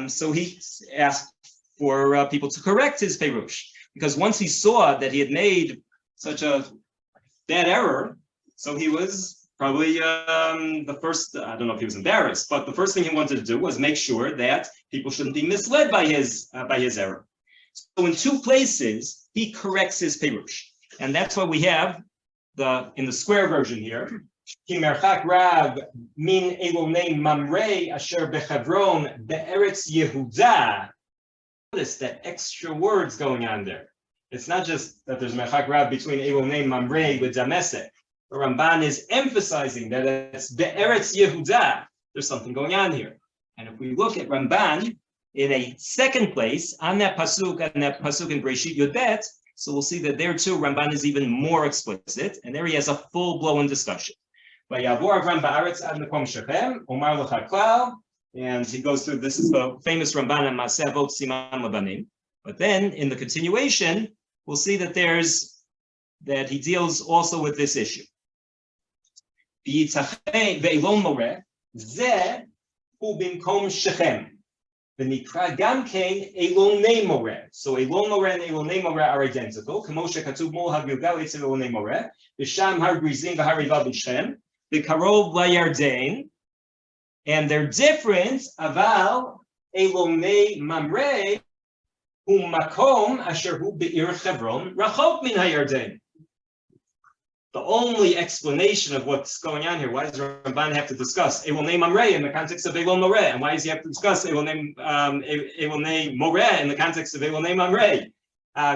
so he asked for people to correct his Perush. Because once he saw that he had made such a bad error, so he was probably the first, I don't know if he was embarrassed, but the first thing he wanted to do was make sure that people shouldn't be misled by his error. So in two places, he corrects his Perush. And that's what we have in the square version here. Ki merchak Rav min Elonei Mamrei asher bechevron be'eretz Yehuda. Notice that extra words going on there. It's not just that there's merchak Rav between Elonei Mamrei with Damasek. The Ramban is emphasizing that it's be'eretz Yehuda. There's something going on here. And if we look at Ramban in a second place on that pasuk in Breshit Yud Bet, so we'll see that there too Ramban is even more explicit, and there he has a full-blown discussion. And he goes through, this is the famous Ramban and Maseh Avot Siman Labanim. But then in the continuation, we'll see that he deals also with this issue. Ve'elon Moreh, ze hu bimkom Shechem. V'nikra gam kein Elonei Moreh. So Elon Moreh and Elonei Moreh are identical. Kamo shekatuv mol hagilgal etzel Elonei Moreh. V'sham har Grizim v'har Riva b'Shem. V'karov la'Yarden. And they're different. Aval Elonei Mamrei hu makom asher hu be'ir Chevron rachok min ha'Yarden. The only explanation of what's going on here, why does Ramban have to discuss Elonei Mamrei in the context of Elon Moreh? And why does he have to discuss Elonei Moreh in the context of Elonei Mamrei?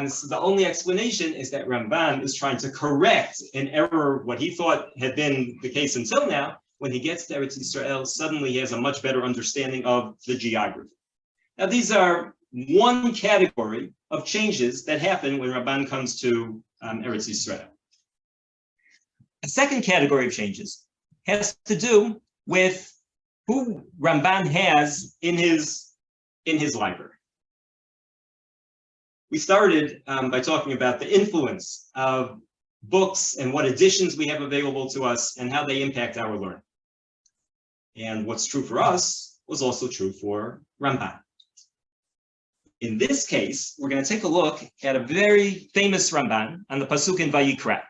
So the only explanation is that Ramban is trying to correct an error, what he thought had been the case until now. When he gets to Eretz Yisrael, suddenly he has a much better understanding of the geography. Now, these are one category of changes that happen when Ramban comes to Eretz Yisrael. A second category of changes has to do with who Ramban has in his library. We started by talking about the influence of books and what editions we have available to us and how they impact our learning. And what's true for us was also true for Ramban. In this case, we're going to take a look at a very famous Ramban on the pasuk in Vayikra.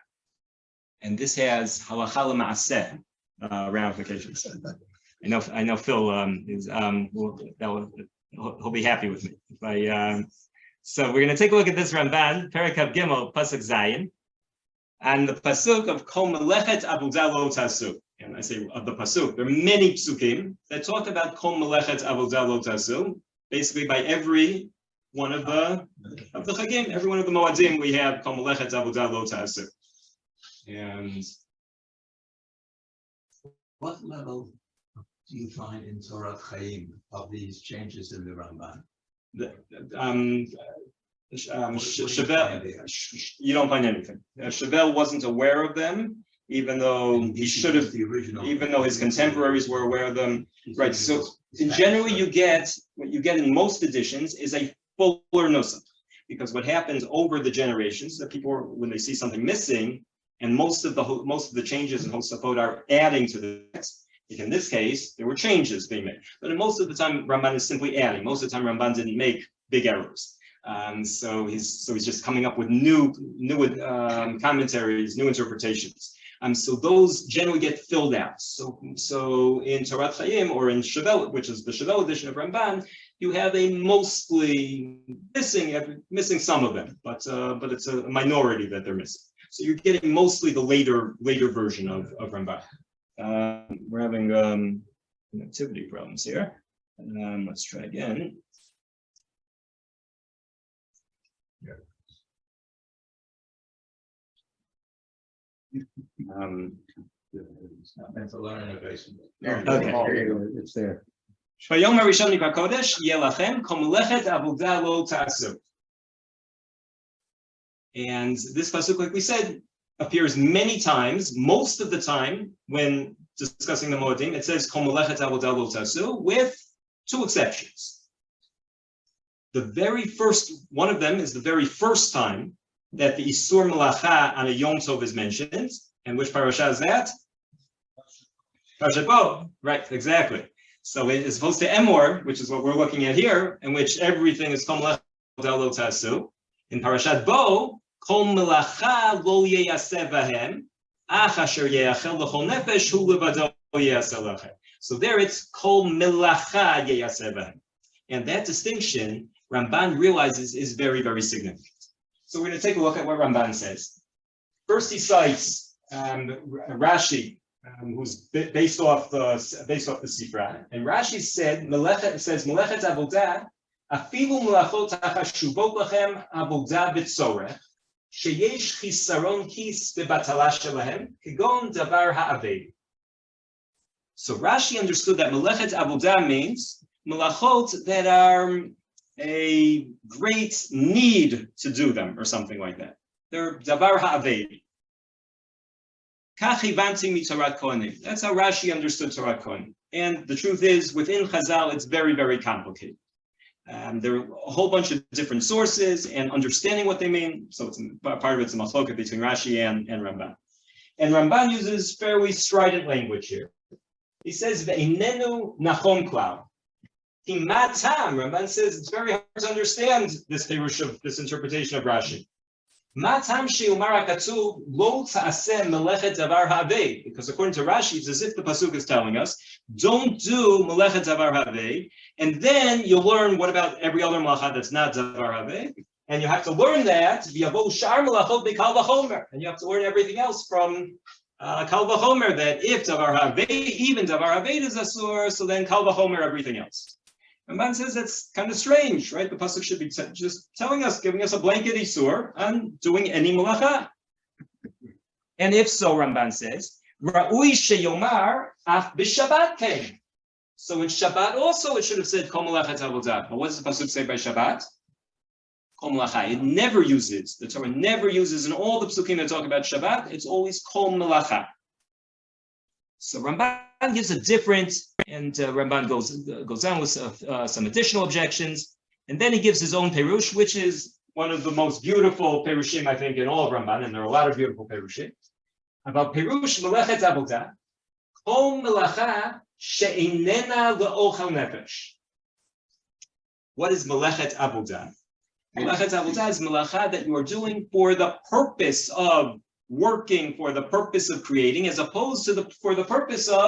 And this has halacha l'maaseh ramifications. I know Phil he'll be happy with me. So we're going to take a look at this Ramban, Perek Gimel, pasuk Zayin, and the pasuk of Kol Melechet Avodah Lo Tasu. And I say of the pasuk, there are many psukim that talk about Kol Melechet Avodah Lo Tasu. Basically, by every one of the chagim, every one of the moadim, we have Kol Melechet Avodah Lo Tasu. And What level do you find in Torah Chaim of these changes in the Ramban? Chevelle, you don't find anything. Chevelle wasn't aware of them, even though he should have, the original, even though his contemporaries were aware of them. Right. So in general, what you get in most editions is a fuller nusach, because what happens over the generations that people, when they see something missing, and most of the changes in Hosafot are adding to the text. Like in this case, there were changes being made, but most of the time Ramban is simply adding. Most of the time Ramban didn't make big errors. So he's just coming up with new commentaries, new interpretations. So those generally get filled out. So in Torah Chaim or in Shavel, which is the Shavel edition of Ramban, you have a mostly missing some of them, but it's a minority that they're missing. So you're getting mostly the later version of Ramban. We're having connectivity problems here. Let's try again. That's a lot of innovation. Okay, there you go. It's there. And this pasuk, like we said, appears many times. Most of the time, when discussing the Moedim, it says Kol Melechet Avodah Lo Tasu, with two exceptions. The very first one of them is the very first time that the Isur Melacha on a Yom Tov is mentioned. And which parasha is that? Parashat Bo. Right, exactly. So it is opposed to Emor, which is what we're looking at here, in which everything is Kol Melechet Avodah Lo Tasu. In Parashat Bo, Kol Melacha Lo Yeyaseh Vahem, Ach Asher Yeyachel L'Chol Nefesh Hu Levado Yeyaseh Lachem. So there it's Kol Melacha Yeyaseh Vahem. And that distinction, Ramban realizes, is very, very significant. So we're going to take a look at what Ramban says. First, he cites Rashi, who's based off the Sifra, and Rashi says Melechet Avodah Afilu Melachot Hachashuvot Lachem Avodah B'Tzorech Sheyesh Chisaron Kis Bebatala Shelahem Kegon Davar Ha'aved. So Rashi understood that Melechet Avodah means melachot that are a great need to do them, or something like that. They're davar ha'aved. Kach hivanti mitorat kohanim. That's how Rashi understood Torah Kohanim. And the truth is, within Chazal, it's very, very complicated. There are a whole bunch of different sources and understanding what they mean. So it's part of it's a machloket between Rashi and Ramban. And Ramban uses fairly strident language here. He says, "Ve'inenu nachom klal." Ramban says it's very hard to understand this pirush of this interpretation of Rashi. Because according to Rashi, it's as if the pasuk is telling us, don't do melechet davar havei, and then you'll learn what about every other malacha that's not davar havei, and you have to learn that v'yavo shar melachot b'kal v'chomer, and you have to learn everything else from kal v'chomer, that if davar havei, even davar havei is asur, so then kal v'chomer everything else. Ramban says that's kind of strange, right? The pasuk should be just telling us, giving us a blanket isur on doing any malacha. And if so, Ramban says, Ra'ui sheyomar af b'Shabbat came. So in Shabbat also it should have said Kol Melachet Avodah. But what does the pasuk say by Shabbat? Kol Melacha. It never uses, the Torah never uses in all the psukim that talk about Shabbat, it's always Kol Melacha. So Ramban gives a different, and Ramban goes on with some additional objections, and then he gives his own perush, which is one of the most beautiful perushim, I think, in all of Ramban, and there are a lot of beautiful perushim, about perush melechet avodah, kol melacha she'inena le'ochel nefesh. What is melechet avodah? Melechet avodah is melacha that you are doing for the purpose of working, for the purpose of creating, as opposed to for the purpose of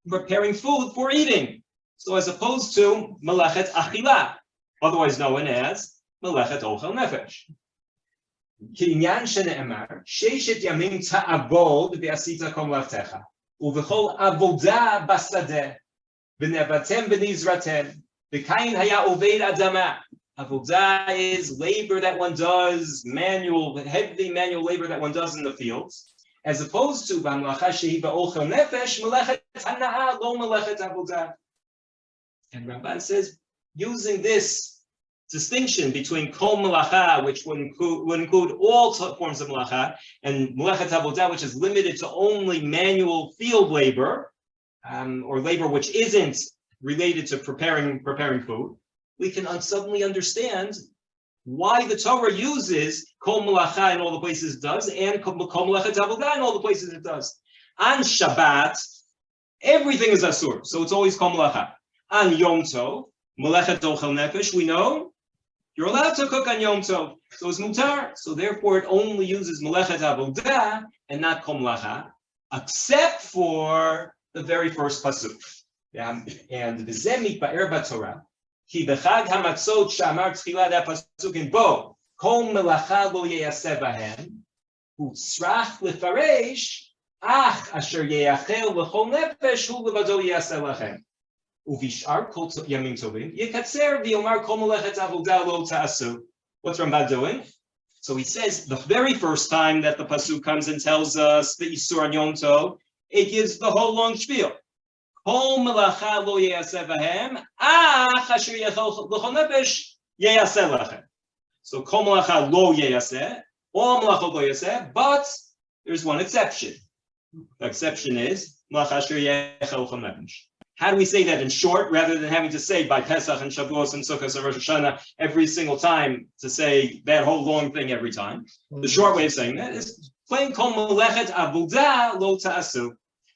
preparing food for eating. So as opposed to melechet achila, otherwise known as melechet ochel nefesh. Kinyan shene'emar sheishet yamim ta'avod v'asita kol melatecha uv'chol avodah basadeh v'nevatem v'nizratem v'kain haya oved adama. Avodah is labor that one does, heavy manual labor that one does in the fields, as opposed to v'melacha shehi ba'ochel nefesh melechet hana'a lo melechet avodah. And Ramban says, using this distinction between kol melacha, which would include all forms of melacha, and melechet avodah, which is limited to only manual field labor, or labor which isn't related to preparing food, we can suddenly understand why the Torah uses kol melacha in all the places it does, and kol melechet avodah in all the places it does. On Shabbat, everything is asur, so it's always kol melacha. On Yom Tov, melechet ochel nefesh, we know you're allowed to cook on Yom Tov, so it's mutar. So therefore, it only uses melechet avodah and not kol melacha, except for the very first pasuk. And v'zeh mitba'er b'Torah ki b'chag hamatzot she'amar tchila, that pasuk in Bo, kol melacha lo yeyaseh bahem u'tzrach lefaresh ach asher yeyachel l'chol nefesh hu levado yeyaseh lachem. What's Ramban doing? So he says the very first time that the pasuk comes and tells us the Isur on Yom Tov, it gives the whole long spiel. Kol melacha lo yeyaseh bahem, ach asher yeyachel l'chol nefesh yeyaseh lachem. So kol melacha lo yeyaseh, all melacha lo yeyaseh, but there's one exception. The exception is melacha asher yeyachel l'chol nefesh. How do we say that in short, rather than having to say by Pesach and Shavuos and Sukkot and Rosh Hashanah every single time to say that whole long thing every time? The short way of saying that is plain kol melechet avodah lo ta'asu.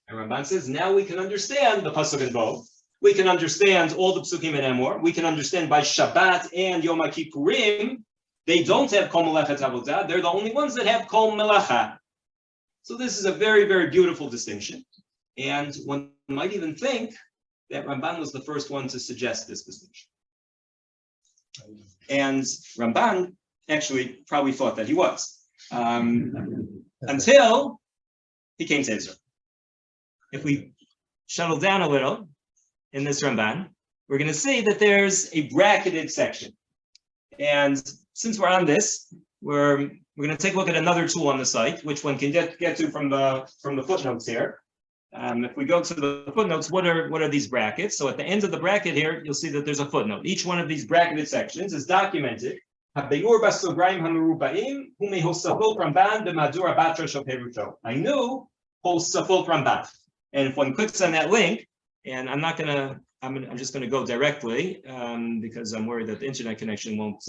And Ramban says now we can understand the pasuk in Bo. We can understand all the psukim in Emor. We can understand by Shabbat and Yom Kippurim. They don't have kol melechet avodah. They're the only ones that have kol melacha. So this is a very, very beautiful distinction. And one might even think that Ramban was the first one to suggest this distinction. And Ramban actually probably thought that he was, until he came to Israel. If we shuttle down a little in this Ramban, we're going to see that there's a bracketed section. And since we're on this, we're going to take a look at another tool on the site, which one can get to from the footnotes here. If we go to the footnotes, what are these brackets? So at the end of the bracket here, you'll see that there's a footnote. Each one of these bracketed sections is documented. I knew Hosafot Ramban. And if one clicks on that link, and I'm just gonna go directly because I'm worried that the internet connection won't.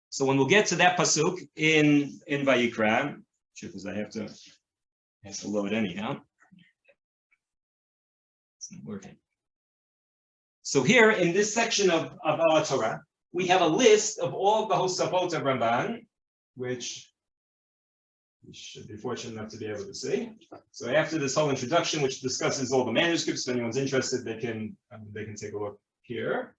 So when we'll get to that pasuk in Vayikra, because I have to load anyhow. It's not working. So here in this section of our Torah, we have a list of all the Hosafot of Ramban, which we should be fortunate enough to be able to see. So after this whole introduction, which discusses all the manuscripts, if anyone's interested, they can take a look here.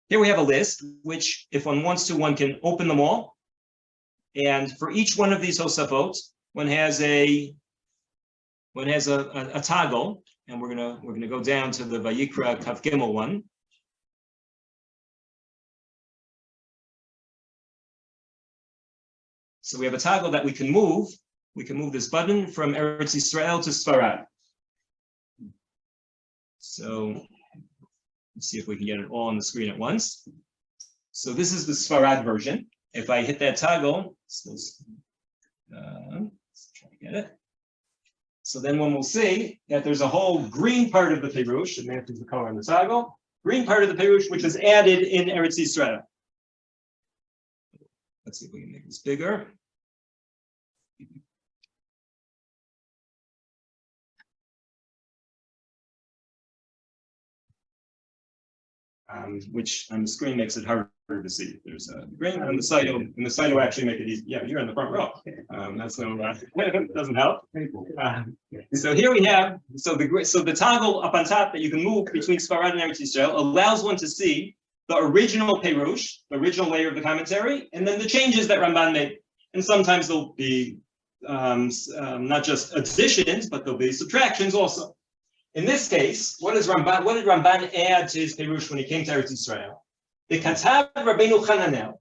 Here we have a list, which if one wants to, one can open them all. And for each one of these Hosafot, one has a toggle, and we're gonna go down to the Vayikra Kaf Gimel one. So we have a toggle that we can move. We can move this button from Eretz Yisrael to Sfarad. So let's see if we can get it all on the screen at once. So this is the Sfarad version. If I hit that toggle, let's try to get it. So then one will see that there's a whole green part of the Perush, and that's the color on the toggle. Green part of the Perush, which is added in Eretz Yisrael. Let's see if we can make this bigger. Which on the screen makes it harder to see. There's a green on the side, and the side will actually make it easy. Yeah, you're in the front row. That's no, doesn't help. So here we have, so the toggle up on top that you can move between Sfarad and Eretz Yisrael allows one to see the original Perush, the original layer of the commentary, and then the changes that Ramban made. And sometimes there'll be not just additions, but there'll be subtractions also. In this case, what did Ramban add to his Perush when he came to Eretz Yisrael? The Katav Rabbeinu Chananel,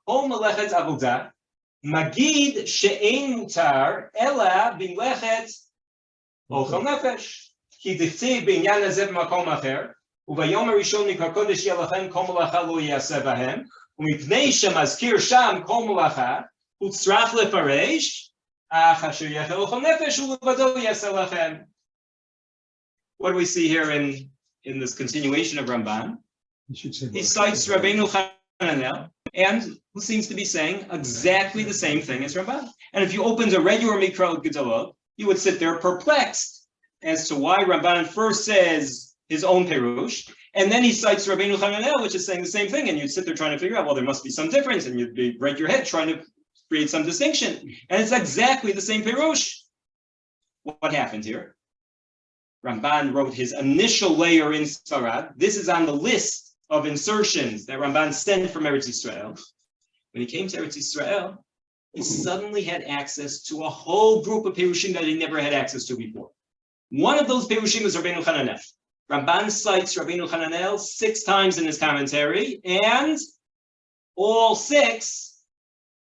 Kol Melechet Avodah, Magid she'ein mutar ela b'mlechet ochel nefesh. Ki dichtiv b'inyan hazeh b'makom acher. וביום הראשון מקודש יהיה לכם כל מלאכה לא יעשה בהם, ומפני שמזכיר שם כל מלאכה, הוא צריך לפרש, אך אשר יאכל לכל נפש ולבדו יעשה לכם. What do we see here in this continuation of Ramban? He cites Rabbeinu Hananel, and who seems to be saying exactly the same thing as Ramban. And if you opened a regular Mikra Gedolot, you would sit there perplexed as to why Ramban first says his own Perush, and then he cites Rabbeinu Hananel, which is saying the same thing, and you'd sit there trying to figure out, well, there must be some difference, and you'd break your head trying to create some distinction. And it's exactly the same Perush. What happened here? Ramban wrote his initial layer in Sfarad. This is on the list of insertions that Ramban sent from Eretz Yisrael. When he came to Eretz Yisrael, he suddenly had access to a whole group of Perushim that he never had access to before. One of those Perushim was Rabbeinu Hananel. Ramban cites Rabbeinu Hananel 6 times in his commentary, and all 6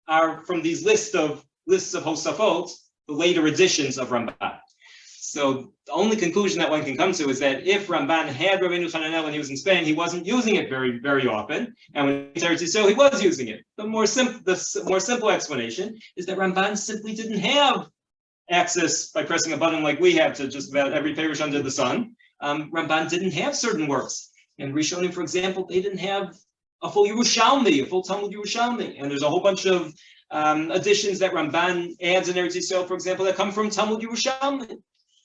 are from these lists of Hosafot, the later editions of Ramban. So the only conclusion that one can come to is that if Ramban had Rabbeinu Hananel when he was in Spain, he wasn't using it very, very often, and when he was in Eretz Yisrael, he was using it. The more simple explanation is that Ramban simply didn't have access by pressing a button like we have to just about every perush under the sun. Ramban didn't have certain works. And Rishonim, for example, they didn't have a full Yerushalmi, a full Talmud Yerushalmi. And there's a whole bunch of additions that Ramban adds in Eretz Yisrael, for example, that come from Talmud Yerushalmi.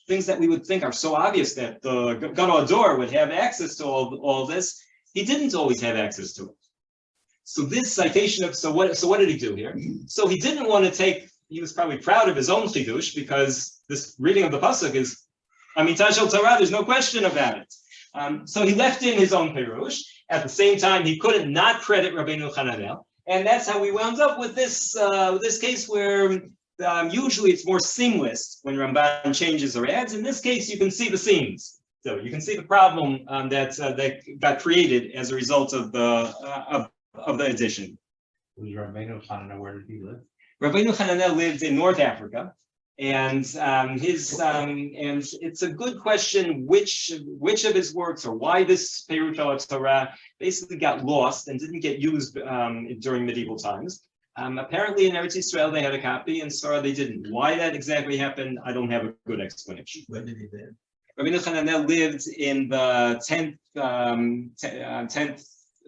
Things that we would think are so obvious that the Gadol Ador would have access to all this. He didn't always have access to it. So this citation of, so what did he do here? So he didn't want to take, he was probably proud of his own chidush, because this reading of the pasuk is Amitah shel Torah, there's no question about it. So he left in his own perush. At the same time, he couldn't not credit Rabbeinu Hananel, and that's how we wound up with this case where usually it's more seamless when Ramban changes or adds. In this case, you can see the seams, so you can see the problem that got created as a result of the addition. Was Rabbeinu Hananel, where did he live? Rabbeinu Hananel lived in North Africa. And and it's a good question which of his works, or why this Perush al Torah basically got lost and didn't get used during medieval times. Apparently in Eretz Yisrael they had a copy, and Sarah they didn't. Why that exactly happened, I don't have a good explanation. When did he live? Rabbeinu Hananel lived in the 10th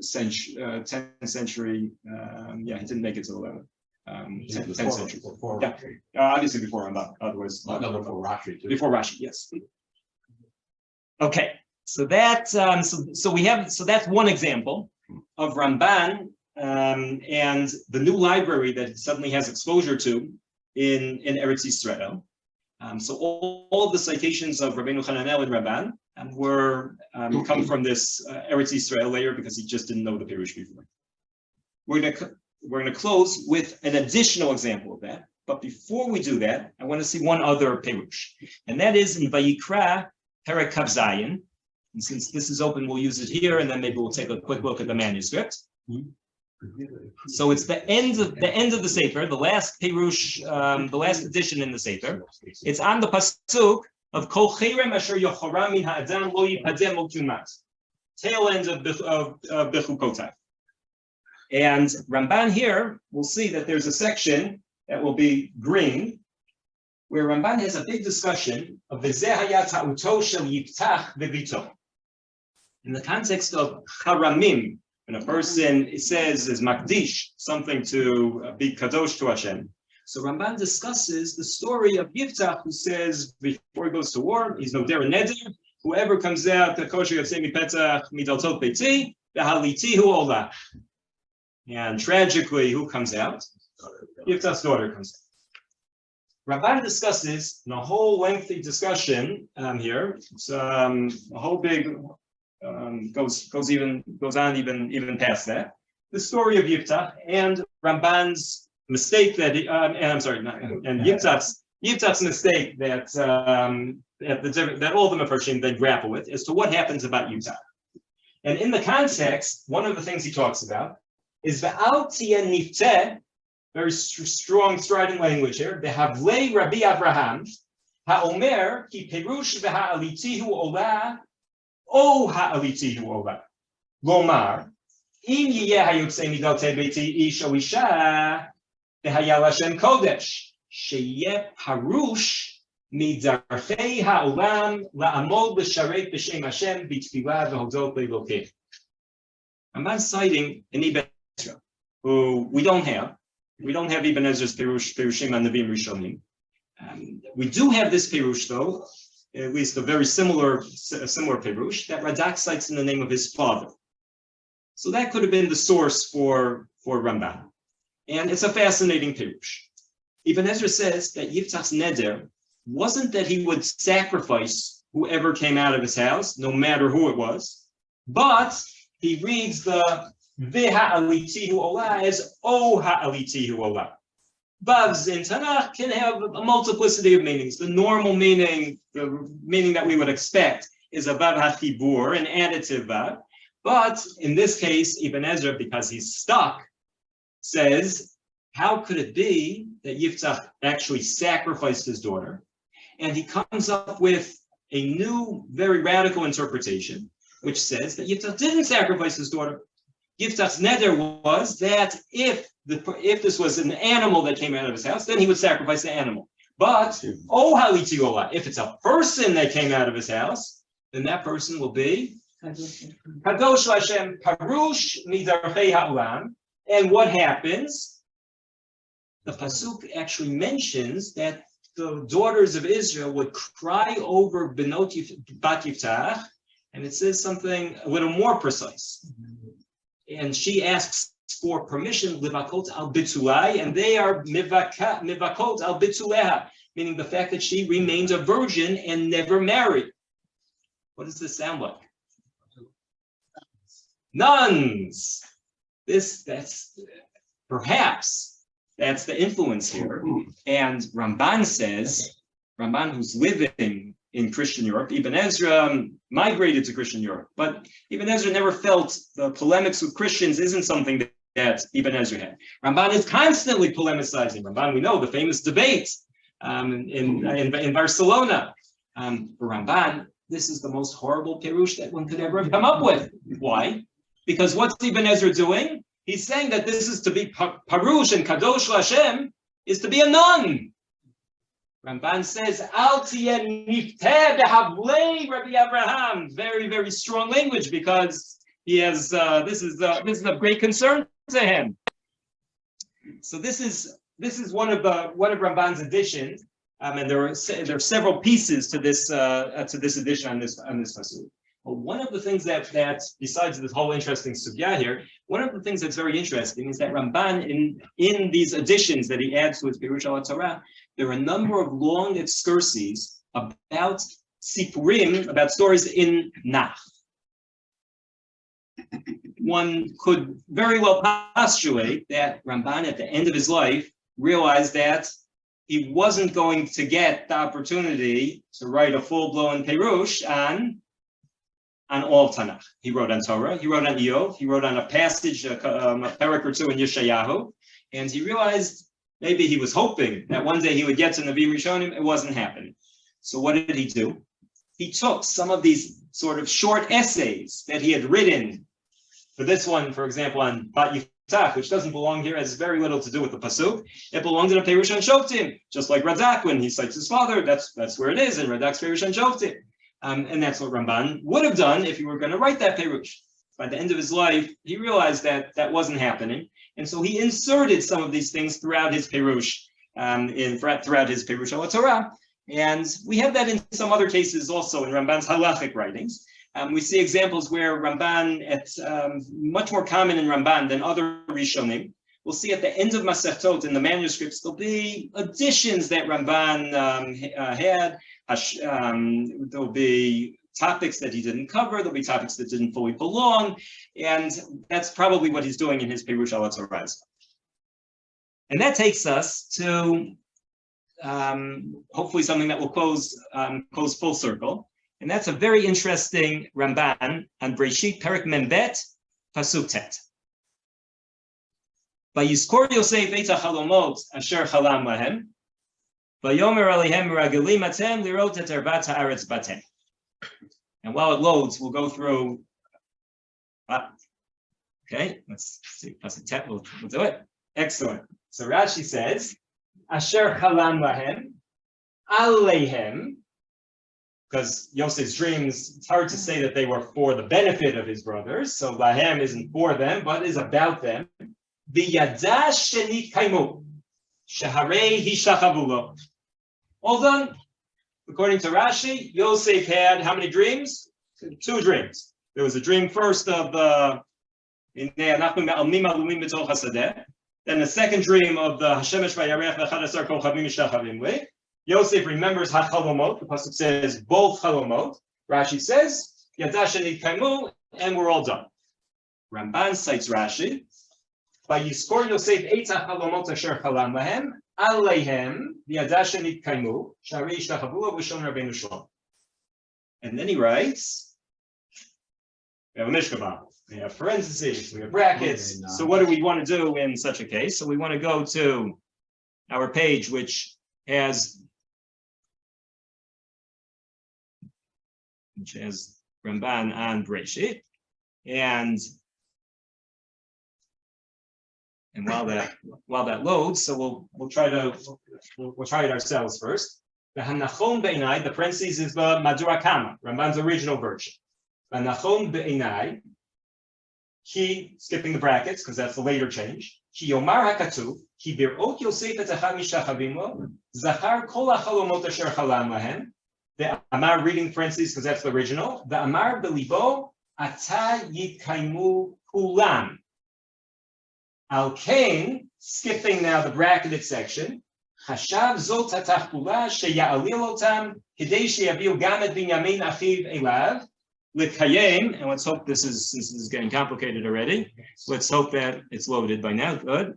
century. He didn't make it to the 11th. 10th century. Before yeah. Obviously before Ramban, otherwise. No, before Rashi too. Before Rashi, yes. Okay, so that that's one example of Ramban and the new library that he suddenly has exposure to in Eretz Yisrael. So all of the citations of Rabbeinu Hananel and Ramban were come from this Eretz Yisrael layer, because he just didn't know the Perush before. We're going to close with an additional example of that. But before we do that, I want to see one other Perush. And that is in Vayikra Perek Kav Zayin. And since this is open, we'll use it here, and then maybe we'll take a quick look at the manuscript. So it's the end of the Sefer, the last Perush, the last edition in the Sefer. It's on the pasuk of Kol Cherem Asher Yochora Min Ha'adam Lo Yipadem Otumat. Tail end of Bechukotai. And Ramban here, we'll see that there's a section that will be green, where Ramban has a big discussion of V'zeh hayat ha'uto shel Yiftach v'vito. In the context of Haramim, when a person says is Makdish, something to be Kadosh to Hashem. So Ramban discusses the story of Yiftach, who says before he goes to war, he's no der neder, whoever comes out, the kosher yotzei mipetach midaltot beiti, v'halitihu olah. And tragically, who comes out? Yiftach's daughter comes out. Ramban discusses in a whole lengthy discussion here. It's a whole big goes on even past that. The story of Yiftach and Ramban's mistake that Yiftach's mistake that that all the Mefarshim then grapple with as to what happens about Yiftach. And in the context, one of the things he talks about is v'al tiyeh nifteh very strong, strident language here. Behavlei Rabbi Abraham, ha'omer ki perush v'ha'alitihu ola, o ha'alitihu ola. Lomar, im yiyeh hayotze midotei beiti ish o isha, v'haya Lashem kodesh, sheyeh parush midarchei ha'olam la'amod l'sharet b'shem Hashem b'tfilah v'hodot le'elokeh. I'm not citing an Ibn Ezra, who we don't have. We don't have Ibn Ezra's Perushim and Nevi'im Rishonim. We do have this Perush, though, at least a very similar Perush, that Radak cites in the name of his father. So that could have been the source for Ramban. And it's a fascinating Perush. Ibn Ezra says that Yiftach's neder wasn't that he would sacrifice whoever came out of his house, no matter who it was, but he reads the V'ha'alitihu olah as O ha'alitihu olah. Vavs in Tanakh can have a multiplicity of meanings. The normal meaning, the meaning that we would expect, is a Vav ha'chibur, an additive Vav. But in this case, Ibn Ezra, because he's stuck, says, how could it be that Yiftach actually sacrificed his daughter? And he comes up with a new, very radical interpretation, which says that Yiftach didn't sacrifice his daughter. Yiftach's neder was that if this was an animal that came out of his house, then he would sacrifice the animal. But if it's a person that came out of his house, then that person will be Kadosh Hashem Parush Midarchei Ha'olam. And what happens? The pasuk actually mentions that the daughters of Israel would cry over Benot Bat Yiftach, and it says something a little more precise. And she asks for permission, livakot al bitulai, and they are mivakot al bituleha, meaning the fact that she remained a virgin and never married. What does this sound like? Nuns. That's perhaps that's the influence here. And Ramban says, Ramban, who's living in Christian Europe, Ibn Ezra migrated to Christian Europe, but Ibn Ezra never felt the polemics with Christians isn't something that Ibn Ezra had. Ramban is constantly polemicizing. Ramban, we know the famous debate in Barcelona. For Ramban, this is the most horrible perush that one could ever have come up with. Why? Because what's Ibn Ezra doing? He's saying that this is to be parush and kadosh Hashem is to be a nun. Ramban says, Al tiyeh nifteh behavlei Rabbi Abraham. Very, very strong language, because he has this is of great concern to him. So this is one of Ramban's additions, and there are several pieces to this addition on this pasuk. But one of the things that besides this whole interesting sugya here, one of the things that's very interesting is that Ramban in these additions that he adds to his Pirush al Torah, there are a number of long excurses about sipurim, about stories in Nach. One could very well postulate that Ramban at the end of his life realized that he wasn't going to get the opportunity to write a full-blown Pirush on all Tanakh. He wrote on Torah, he wrote on Iyov, he wrote on a passage, a parak or two in Yeshayahu, and he realized maybe he was hoping that one day he would get to Nevi'im Rishonim. It wasn't happening. So what did he do? He took some of these sort of short essays that he had written. For this one, for example, on Bat Yiftach, which doesn't belong here, has very little to do with the pasuk. It belongs in a Perush on Shoftim, just like Radak when he cites his father. That's where it is in Radak's Perush on Shoftim. And that's what Ramban would have done if he were going to write that Perush. By the end of his life, he realized that that wasn't happening. And so he inserted some of these things throughout his Perush, throughout his Perush al Torah. And we have that in some other cases also in Ramban's halachic writings. We see examples where Ramban, much more common in Ramban than other Rishonim. We'll see at the end of Masechtot in the manuscripts, there'll be additions that Ramban had. There'll be topics that he didn't cover. There'll be topics that didn't fully belong. And that's probably what he's doing in his Perush al Torah. And that takes us to hopefully something that will close full circle. And that's a very interesting Ramban on Breshit Perek Membet Pasuk Tet. Vayizkor Yosef et hachalomot asher chalam lahem. Vayomer alehem meragelim atem lirot et erbat haaretz batem. And while it loads, we'll go through. Okay, let's see. We'll do it. Excellent. So Rashi says, Asher chalam lahem, alehem, because Yosef's dreams, it's hard to say that they were for the benefit of his brothers. So lahem isn't for them, but is about them. V'yada shenit kaimu, sheharei hishachavulo. All done. According to Rashi, Yosef had how many dreams? 2 dreams. There was a dream first of then the second dream of the Hashemesh vayarech v'chadasar kochavim mishachavim li. Yosef remembers hachalomot. The pasuk says both chalomot. Rashi says yada shenit kaimu, and we're all done. Ramban cites Rashi. Vayizkor Yosef et hachalomot asher chalam lahem aleihem yada shenit kaimu shari yishtachavu v'shon Rabbeinu Shalom. And then he writes. We have a mishkabah, we have parentheses, we have brackets. So what do we want to do in such a case? So we want to go to our page, which has Ramban and Breshit, and while that loads, so we'll try it ourselves first. The Hanachon Beinai, the parentheses is the Madura Kama, Ramban's original version. Anachon be'enai, skipping the brackets because that's the later change. Ki yomar hakatuv, ki birot Yosef et achad mishachavim lo, zachar kol hachalomot asher chalam lahem. The Amar reading parentheses because that's the original. The Amar belibo ata yitkaimu kulam. Al kain, skipping now the bracketed section. Hashav zot hatachpula sheya'alil otam kidei sheyaviu gam et Binyamin achiv elav. L'kayem, and let's hope since this is getting complicated already. Let's hope that it's loaded by now. Good,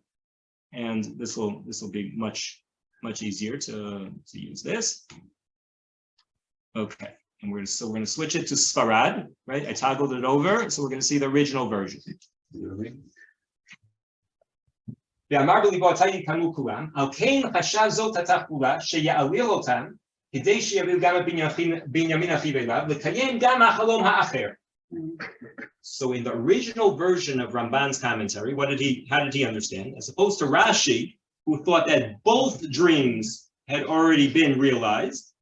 and this will be much easier to use this. Okay, and we're going to switch it to Sfarad, right? I toggled it over, so we're going to see the original version. So in the original version of Ramban's commentary, how did he understand? As opposed to Rashi, who thought that both dreams had already been realized,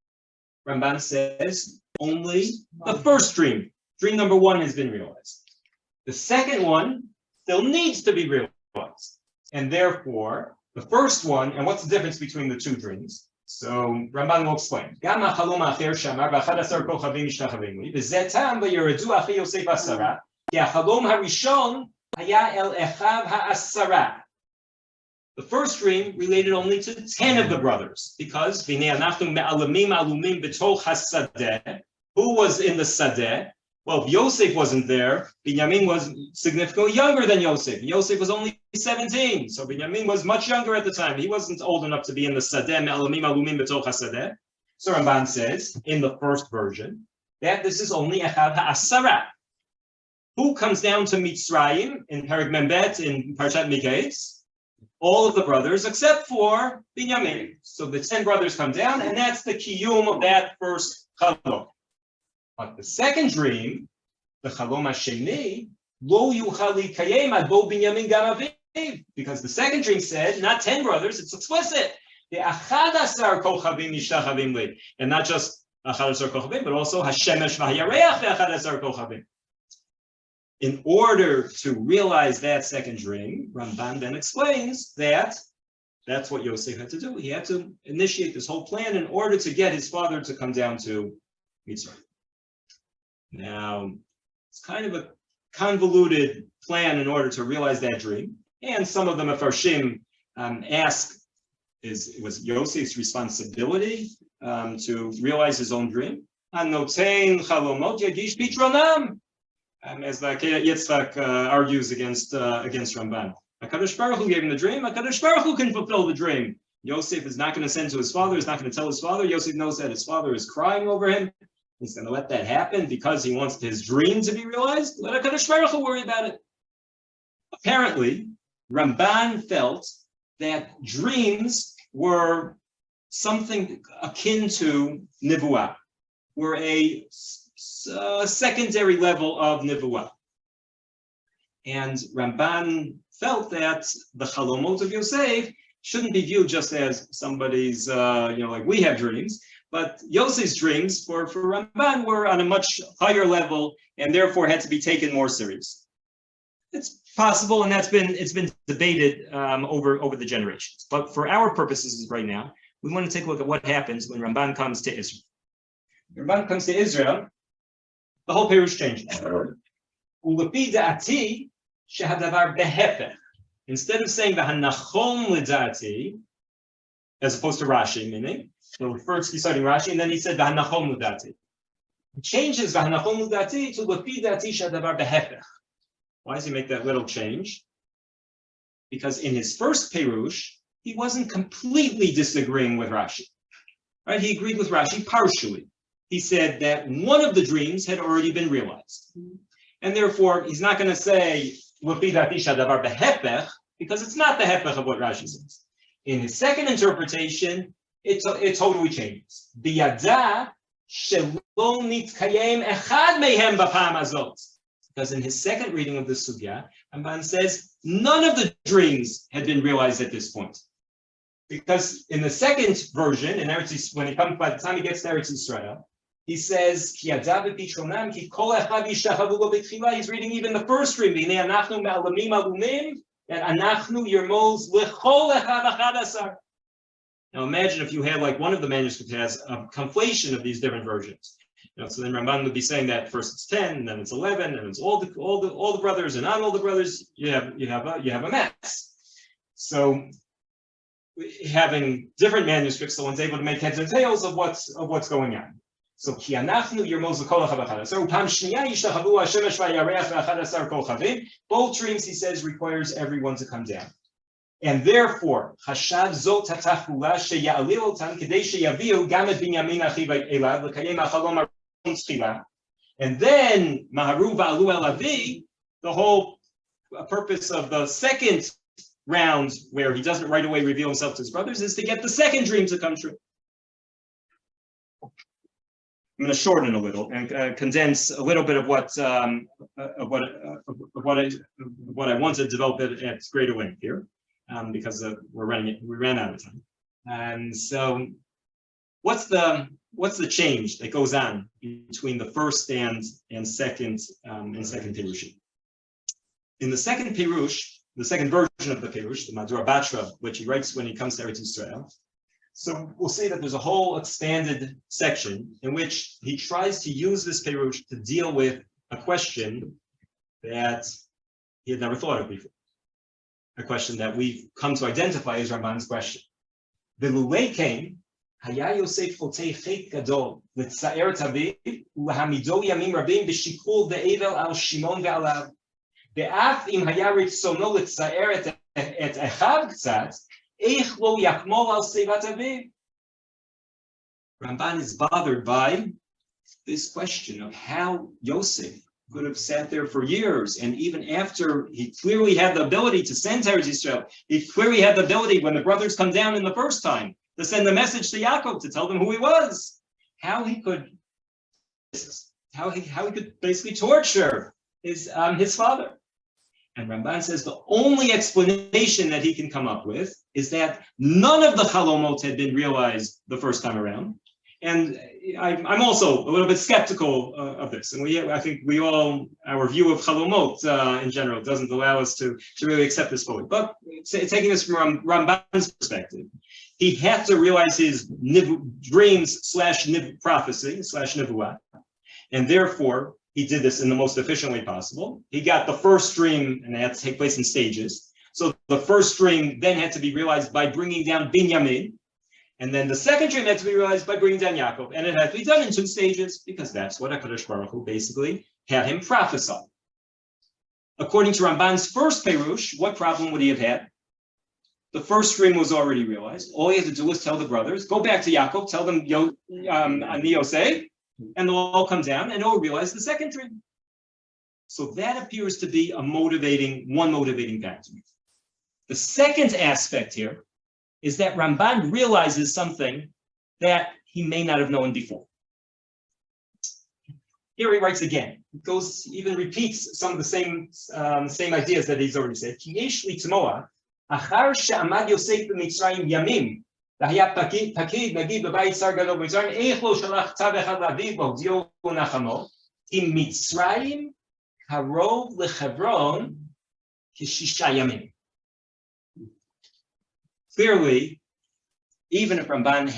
Ramban says only the first dream, dream number 1, has been realized. The second one still needs to be realized. And therefore, the first one, and what's the difference between the 2 dreams? So Ramban will explain. The first dream related only to 10 of the brothers, because who was in the Sadeh? Well, if Yosef wasn't there, Binyamin was significantly younger than Yosef. Yosef was only 17, so Binyamin was much younger at the time. He wasn't old enough to be in the Sadeh, Me'alamim alumim b'toch hasadeh. So Ramban says, in the first version, that this is only Echav ha'asara. Who comes down to Mitzrayim in Perek Membet in Parshat Miketz? All of the brothers except for Binyamin. So the 10 brothers come down, and that's the kiyum of that first chalom. But the second dream, the chalom hasheni, lo yuchal likayem ad bo Binyamin gam aviv, because the second dream said not 10 brothers; it's explicit. The achadasar kochavim mishtachavim li, and not just achadasar kochavim, but also hashemesh v'hayareach ve'achadasar kochavim. In order to realize that second dream, Ramban then explains that that's what Yosef had to do. He had to initiate this whole plan in order to get his father to come down to Mitzrayim. Now, it's kind of a convoluted plan in order to realize that dream. And some of the Mefarshim ask, was Yosef's responsibility to realize his own dream? Anotein chalomot yagish pitronam. As the Yitzchak argues against Ramban. HaKadosh Baruch Hu gave him the dream. HaKadosh Baruch Hu can fulfill the dream. Yosef is not going to send to his father. He's not going to tell his father. Yosef knows that his father is crying over him. He's going to let that happen because he wants his dream to be realized. Let HaKadosh Baruch Hu worry about it. Apparently, Ramban felt that dreams were something akin to nivuah, were a secondary level of nivuah. And Ramban felt that the chalomot of Yosef shouldn't be viewed just as somebody's, like we have dreams, but Yosef's dreams for Ramban were on a much higher level and therefore had to be taken more serious. It's possible, and it's been debated over the generations. But for our purposes right now, we want to take a look at what happens when Ramban comes to Israel. When Ramban comes to Israel, the whole Perush changes. Instead of saying v'hanachon l'dati, as opposed to Rashi, meaning, so first he's citing Rashi, and then he said v'hanachon l'dati. He changes v'hanachon l'dati to l'fi dati shadavar behefech. Why does he make that little change? Because in his first Perush, he wasn't completely disagreeing with Rashi. Right? He agreed with Rashi partially. He said that one of the dreams had already been realized. And therefore, he's not going to say, because it's not the hefech of what Rashi says. In his second interpretation, it totally changes. Because in his second reading of the sugya, Ramban says none of the dreams had been realized at this point. Because in the second version, in Eretz Yisrael, when he comes, by the time he gets to Eretz Yisrael, he says, he's reading even the first dream, Now imagine if you had, like, one of the manuscripts has a conflation of these different versions. So then Ramban would be saying that first it's 10, then it's 11, and it's all the brothers and not all the brothers. You have a mess. So having different manuscripts, the one's able to make heads and tails of what's going on. So both dreams, he says, requires everyone to come down. And therefore, and then the whole purpose of the second round, where he doesn't right away reveal himself to his brothers, is to get the second dream to come true. I'm going to shorten a little and condense a little bit of what I want to develop at greater length here, because we ran out of time. And so, what's the change that goes on between the first and second Perush? In the second Perush, the second version of the Perush, the Madura Batra, which he writes when he comes to Eretz Yisrael. So we'll see that there's a whole expanded section in which he tries to use this Perush to deal with a question that he had never thought of before. A question that we've come to identify as Ramban's question. The Lulei came, Haya Yosef Fotei Chet Gadol, L'tzaer Taviv, U'hamido Yamim Rabim B'shikul De'evel Al Shimon Ve'alav. Ve'af im Haya Ritzono L'tzaer et Echav K'tzat, Ramban is bothered by this question of how Yosef could have sat there for years, and even after he clearly had the ability to send to Eretz Yisrael, he clearly had the ability when the brothers come down in the first time to send a message to Yaakov to tell them who he was. How he could basically torture his father. And Ramban says the only explanation that he can come up with is that none of the Chalomot had been realized the first time around. And I'm also a little bit skeptical of this. And I think our view of Chalomot in general doesn't allow us to really accept this fully. But taking this from Ramban's perspective, he had to realize his dreams / prophecy / nivuah. And therefore, he did this in the most efficient way possible. He got the first dream, and it had to take place in stages. So the first dream then had to be realized by bringing down Binyamin. And then the second dream had to be realized by bringing down Yaakov. And it had to be done in 2 stages, because that's what HaKadosh Baruch Hu basically had him prophesy. According to Ramban's first Perush, what problem would he have had? The first dream was already realized. All he had to do was tell the brothers, go back to Yaakov, tell them Ani Yosef, and they'll all come down and they'll realize the second dream. So that appears to be one motivating factor. The second aspect here is that Ramban realizes something that he may not have known before. Here he writes again. He even repeats some of the same ideas that he's already said. Ki yesh litmoa, achar she'amad Yosef b'Mitzrayim yamim, v'haya pakid nagid b'bayit tzar gadol b'Mitzrayim, eich lo shalach tav echad l'aviv v'hodio nachamo, ki Mitzrayim karov lechevron kishisha yamim. Clearly, even if Ramban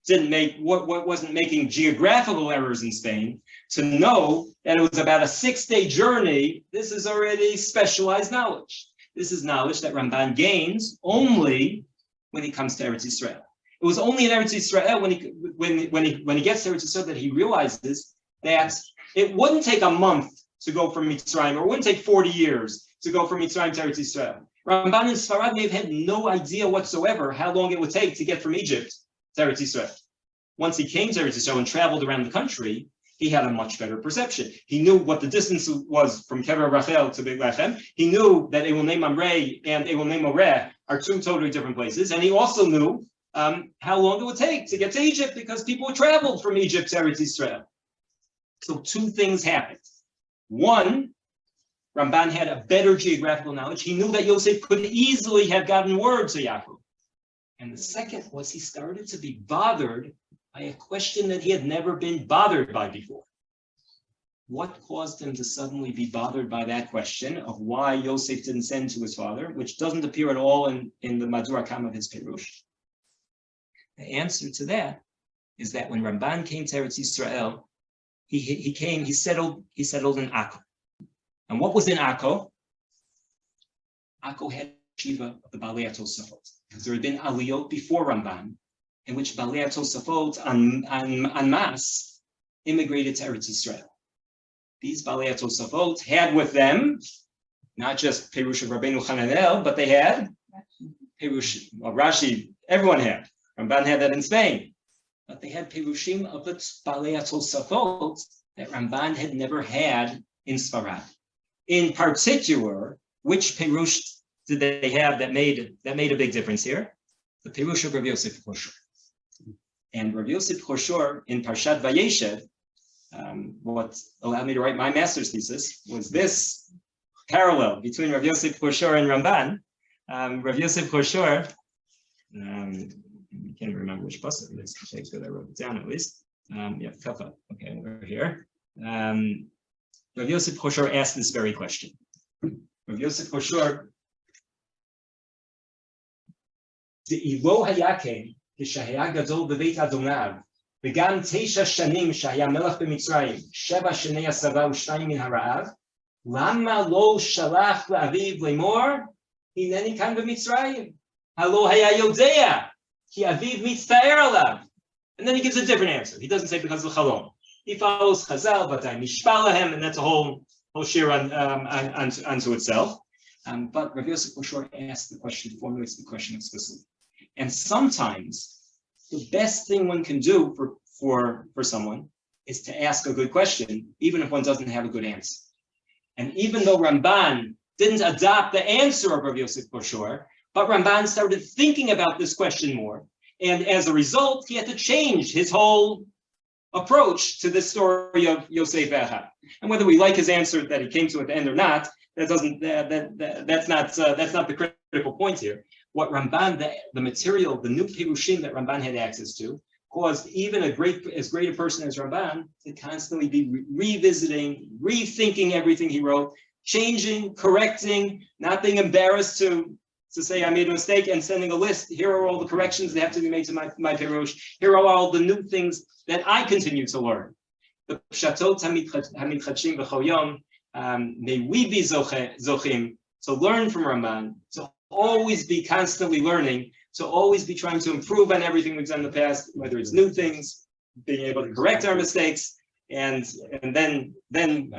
wasn't making geographical errors in Spain, to know that it was about a 6-day journey, this is already specialized knowledge. This is knowledge that Ramban gains only when he comes to Eretz Yisrael. It was only in Eretz Yisrael when he gets to Eretz Yisrael that he realizes that it wouldn't take a month to go from Mitzrayim, or it wouldn't take 40 years to go from Mitzrayim to Eretz Yisrael. Ramban and Sfarad may have had no idea whatsoever how long it would take to get from Egypt to Eretz Yisrael. Once he came to Eretz Yisrael and traveled around the country, he had a much better perception. He knew what the distance was from Kever Rachel to Beit Lechem. He knew that Ewonei Mamre and Ewonei Moreh are two totally different places. And he also knew how long it would take to get to Egypt, because people traveled from Egypt to Eretz Yisrael. So two things happened. One, Ramban had a better geographical knowledge. He knew that Yosef could easily have gotten word to Yaakov. And the second was he started to be bothered by a question that he had never been bothered by before. What caused him to suddenly be bothered by that question of why Yosef didn't send to his father, which doesn't appear at all in the Madur Hakam of his Perush? The answer to that is that when Ramban came to Eretz Yisrael, he settled in Akko. And what was in Akko? Akko had Shiva of the Balei Tosafot, because there had been Aliyot before Ramban, in which Balei Tosafot en masse immigrated to Eretz Yisrael. These Balei Tosafot had with them not just Perush of Rabbeinu Hananel, but they had Perush, Rashi, everyone had. Ramban had that in Spain. But they had Perushim of the Balei Tosafot that Ramban had never had in Sfarad. In particular, which Perush did they have that made a big difference here? The Perush of Rabbi Yosef Choshor. And Rabbi Yosef Choshor in Parshat Vayeshev, what allowed me to write my master's thesis was this parallel between Rabbi Yosef Choshor and Ramban. Rabbi Yosef Choshor, I can't remember which pasuk it is. Okay, good, I wrote it down at least. Yeah, Kafa. Okay, we're here. Rabbi Yosef Choshor asked this very question. Rabbi Yosef Choshor, De'ilo hayake כשהיה גדול בבית אדוניו, וגם 9 שנים שהיה מלך במצרים, 7 שני הסבה ו2 מן הרעב, למה לא שלח לאביו לאמור, הנני כאן במצרים? הלא היה יודע, כי אביו מצטער עליו. And then he gives a different answer. He doesn't say because of the chalom. He follows Chazal, but I mishpal lahem, and that's a whole shir unto itself. But Rabbi Yosef Choshor formulates the question explicitly. And sometimes the best thing one can do for someone is to ask a good question, even if one doesn't have a good answer. And even though Ramban didn't adopt the answer of Rabbi Yosef Choshor, but Ramban started thinking about this question more. And as a result, he had to change his whole approach to this story of Yosef Echad. And whether we like his answer that he came to at the end or not, that's not the critical point here. What Ramban, the material, the new Perushim that Ramban had access to, caused even as great a person as Ramban to constantly be revisiting, rethinking everything he wrote, changing, correcting, not being embarrassed to say I made a mistake, and sending a list. Here are all the corrections that have to be made to my Perush. Here are all the new things that I continue to learn. The Pshatot HaMitchadshim B'chol Yom, may we be zochim to learn from Ramban, to always be constantly learning, to always be trying to improve on everything we've done in the past, whether it's new things, being able to correct our mistakes, and then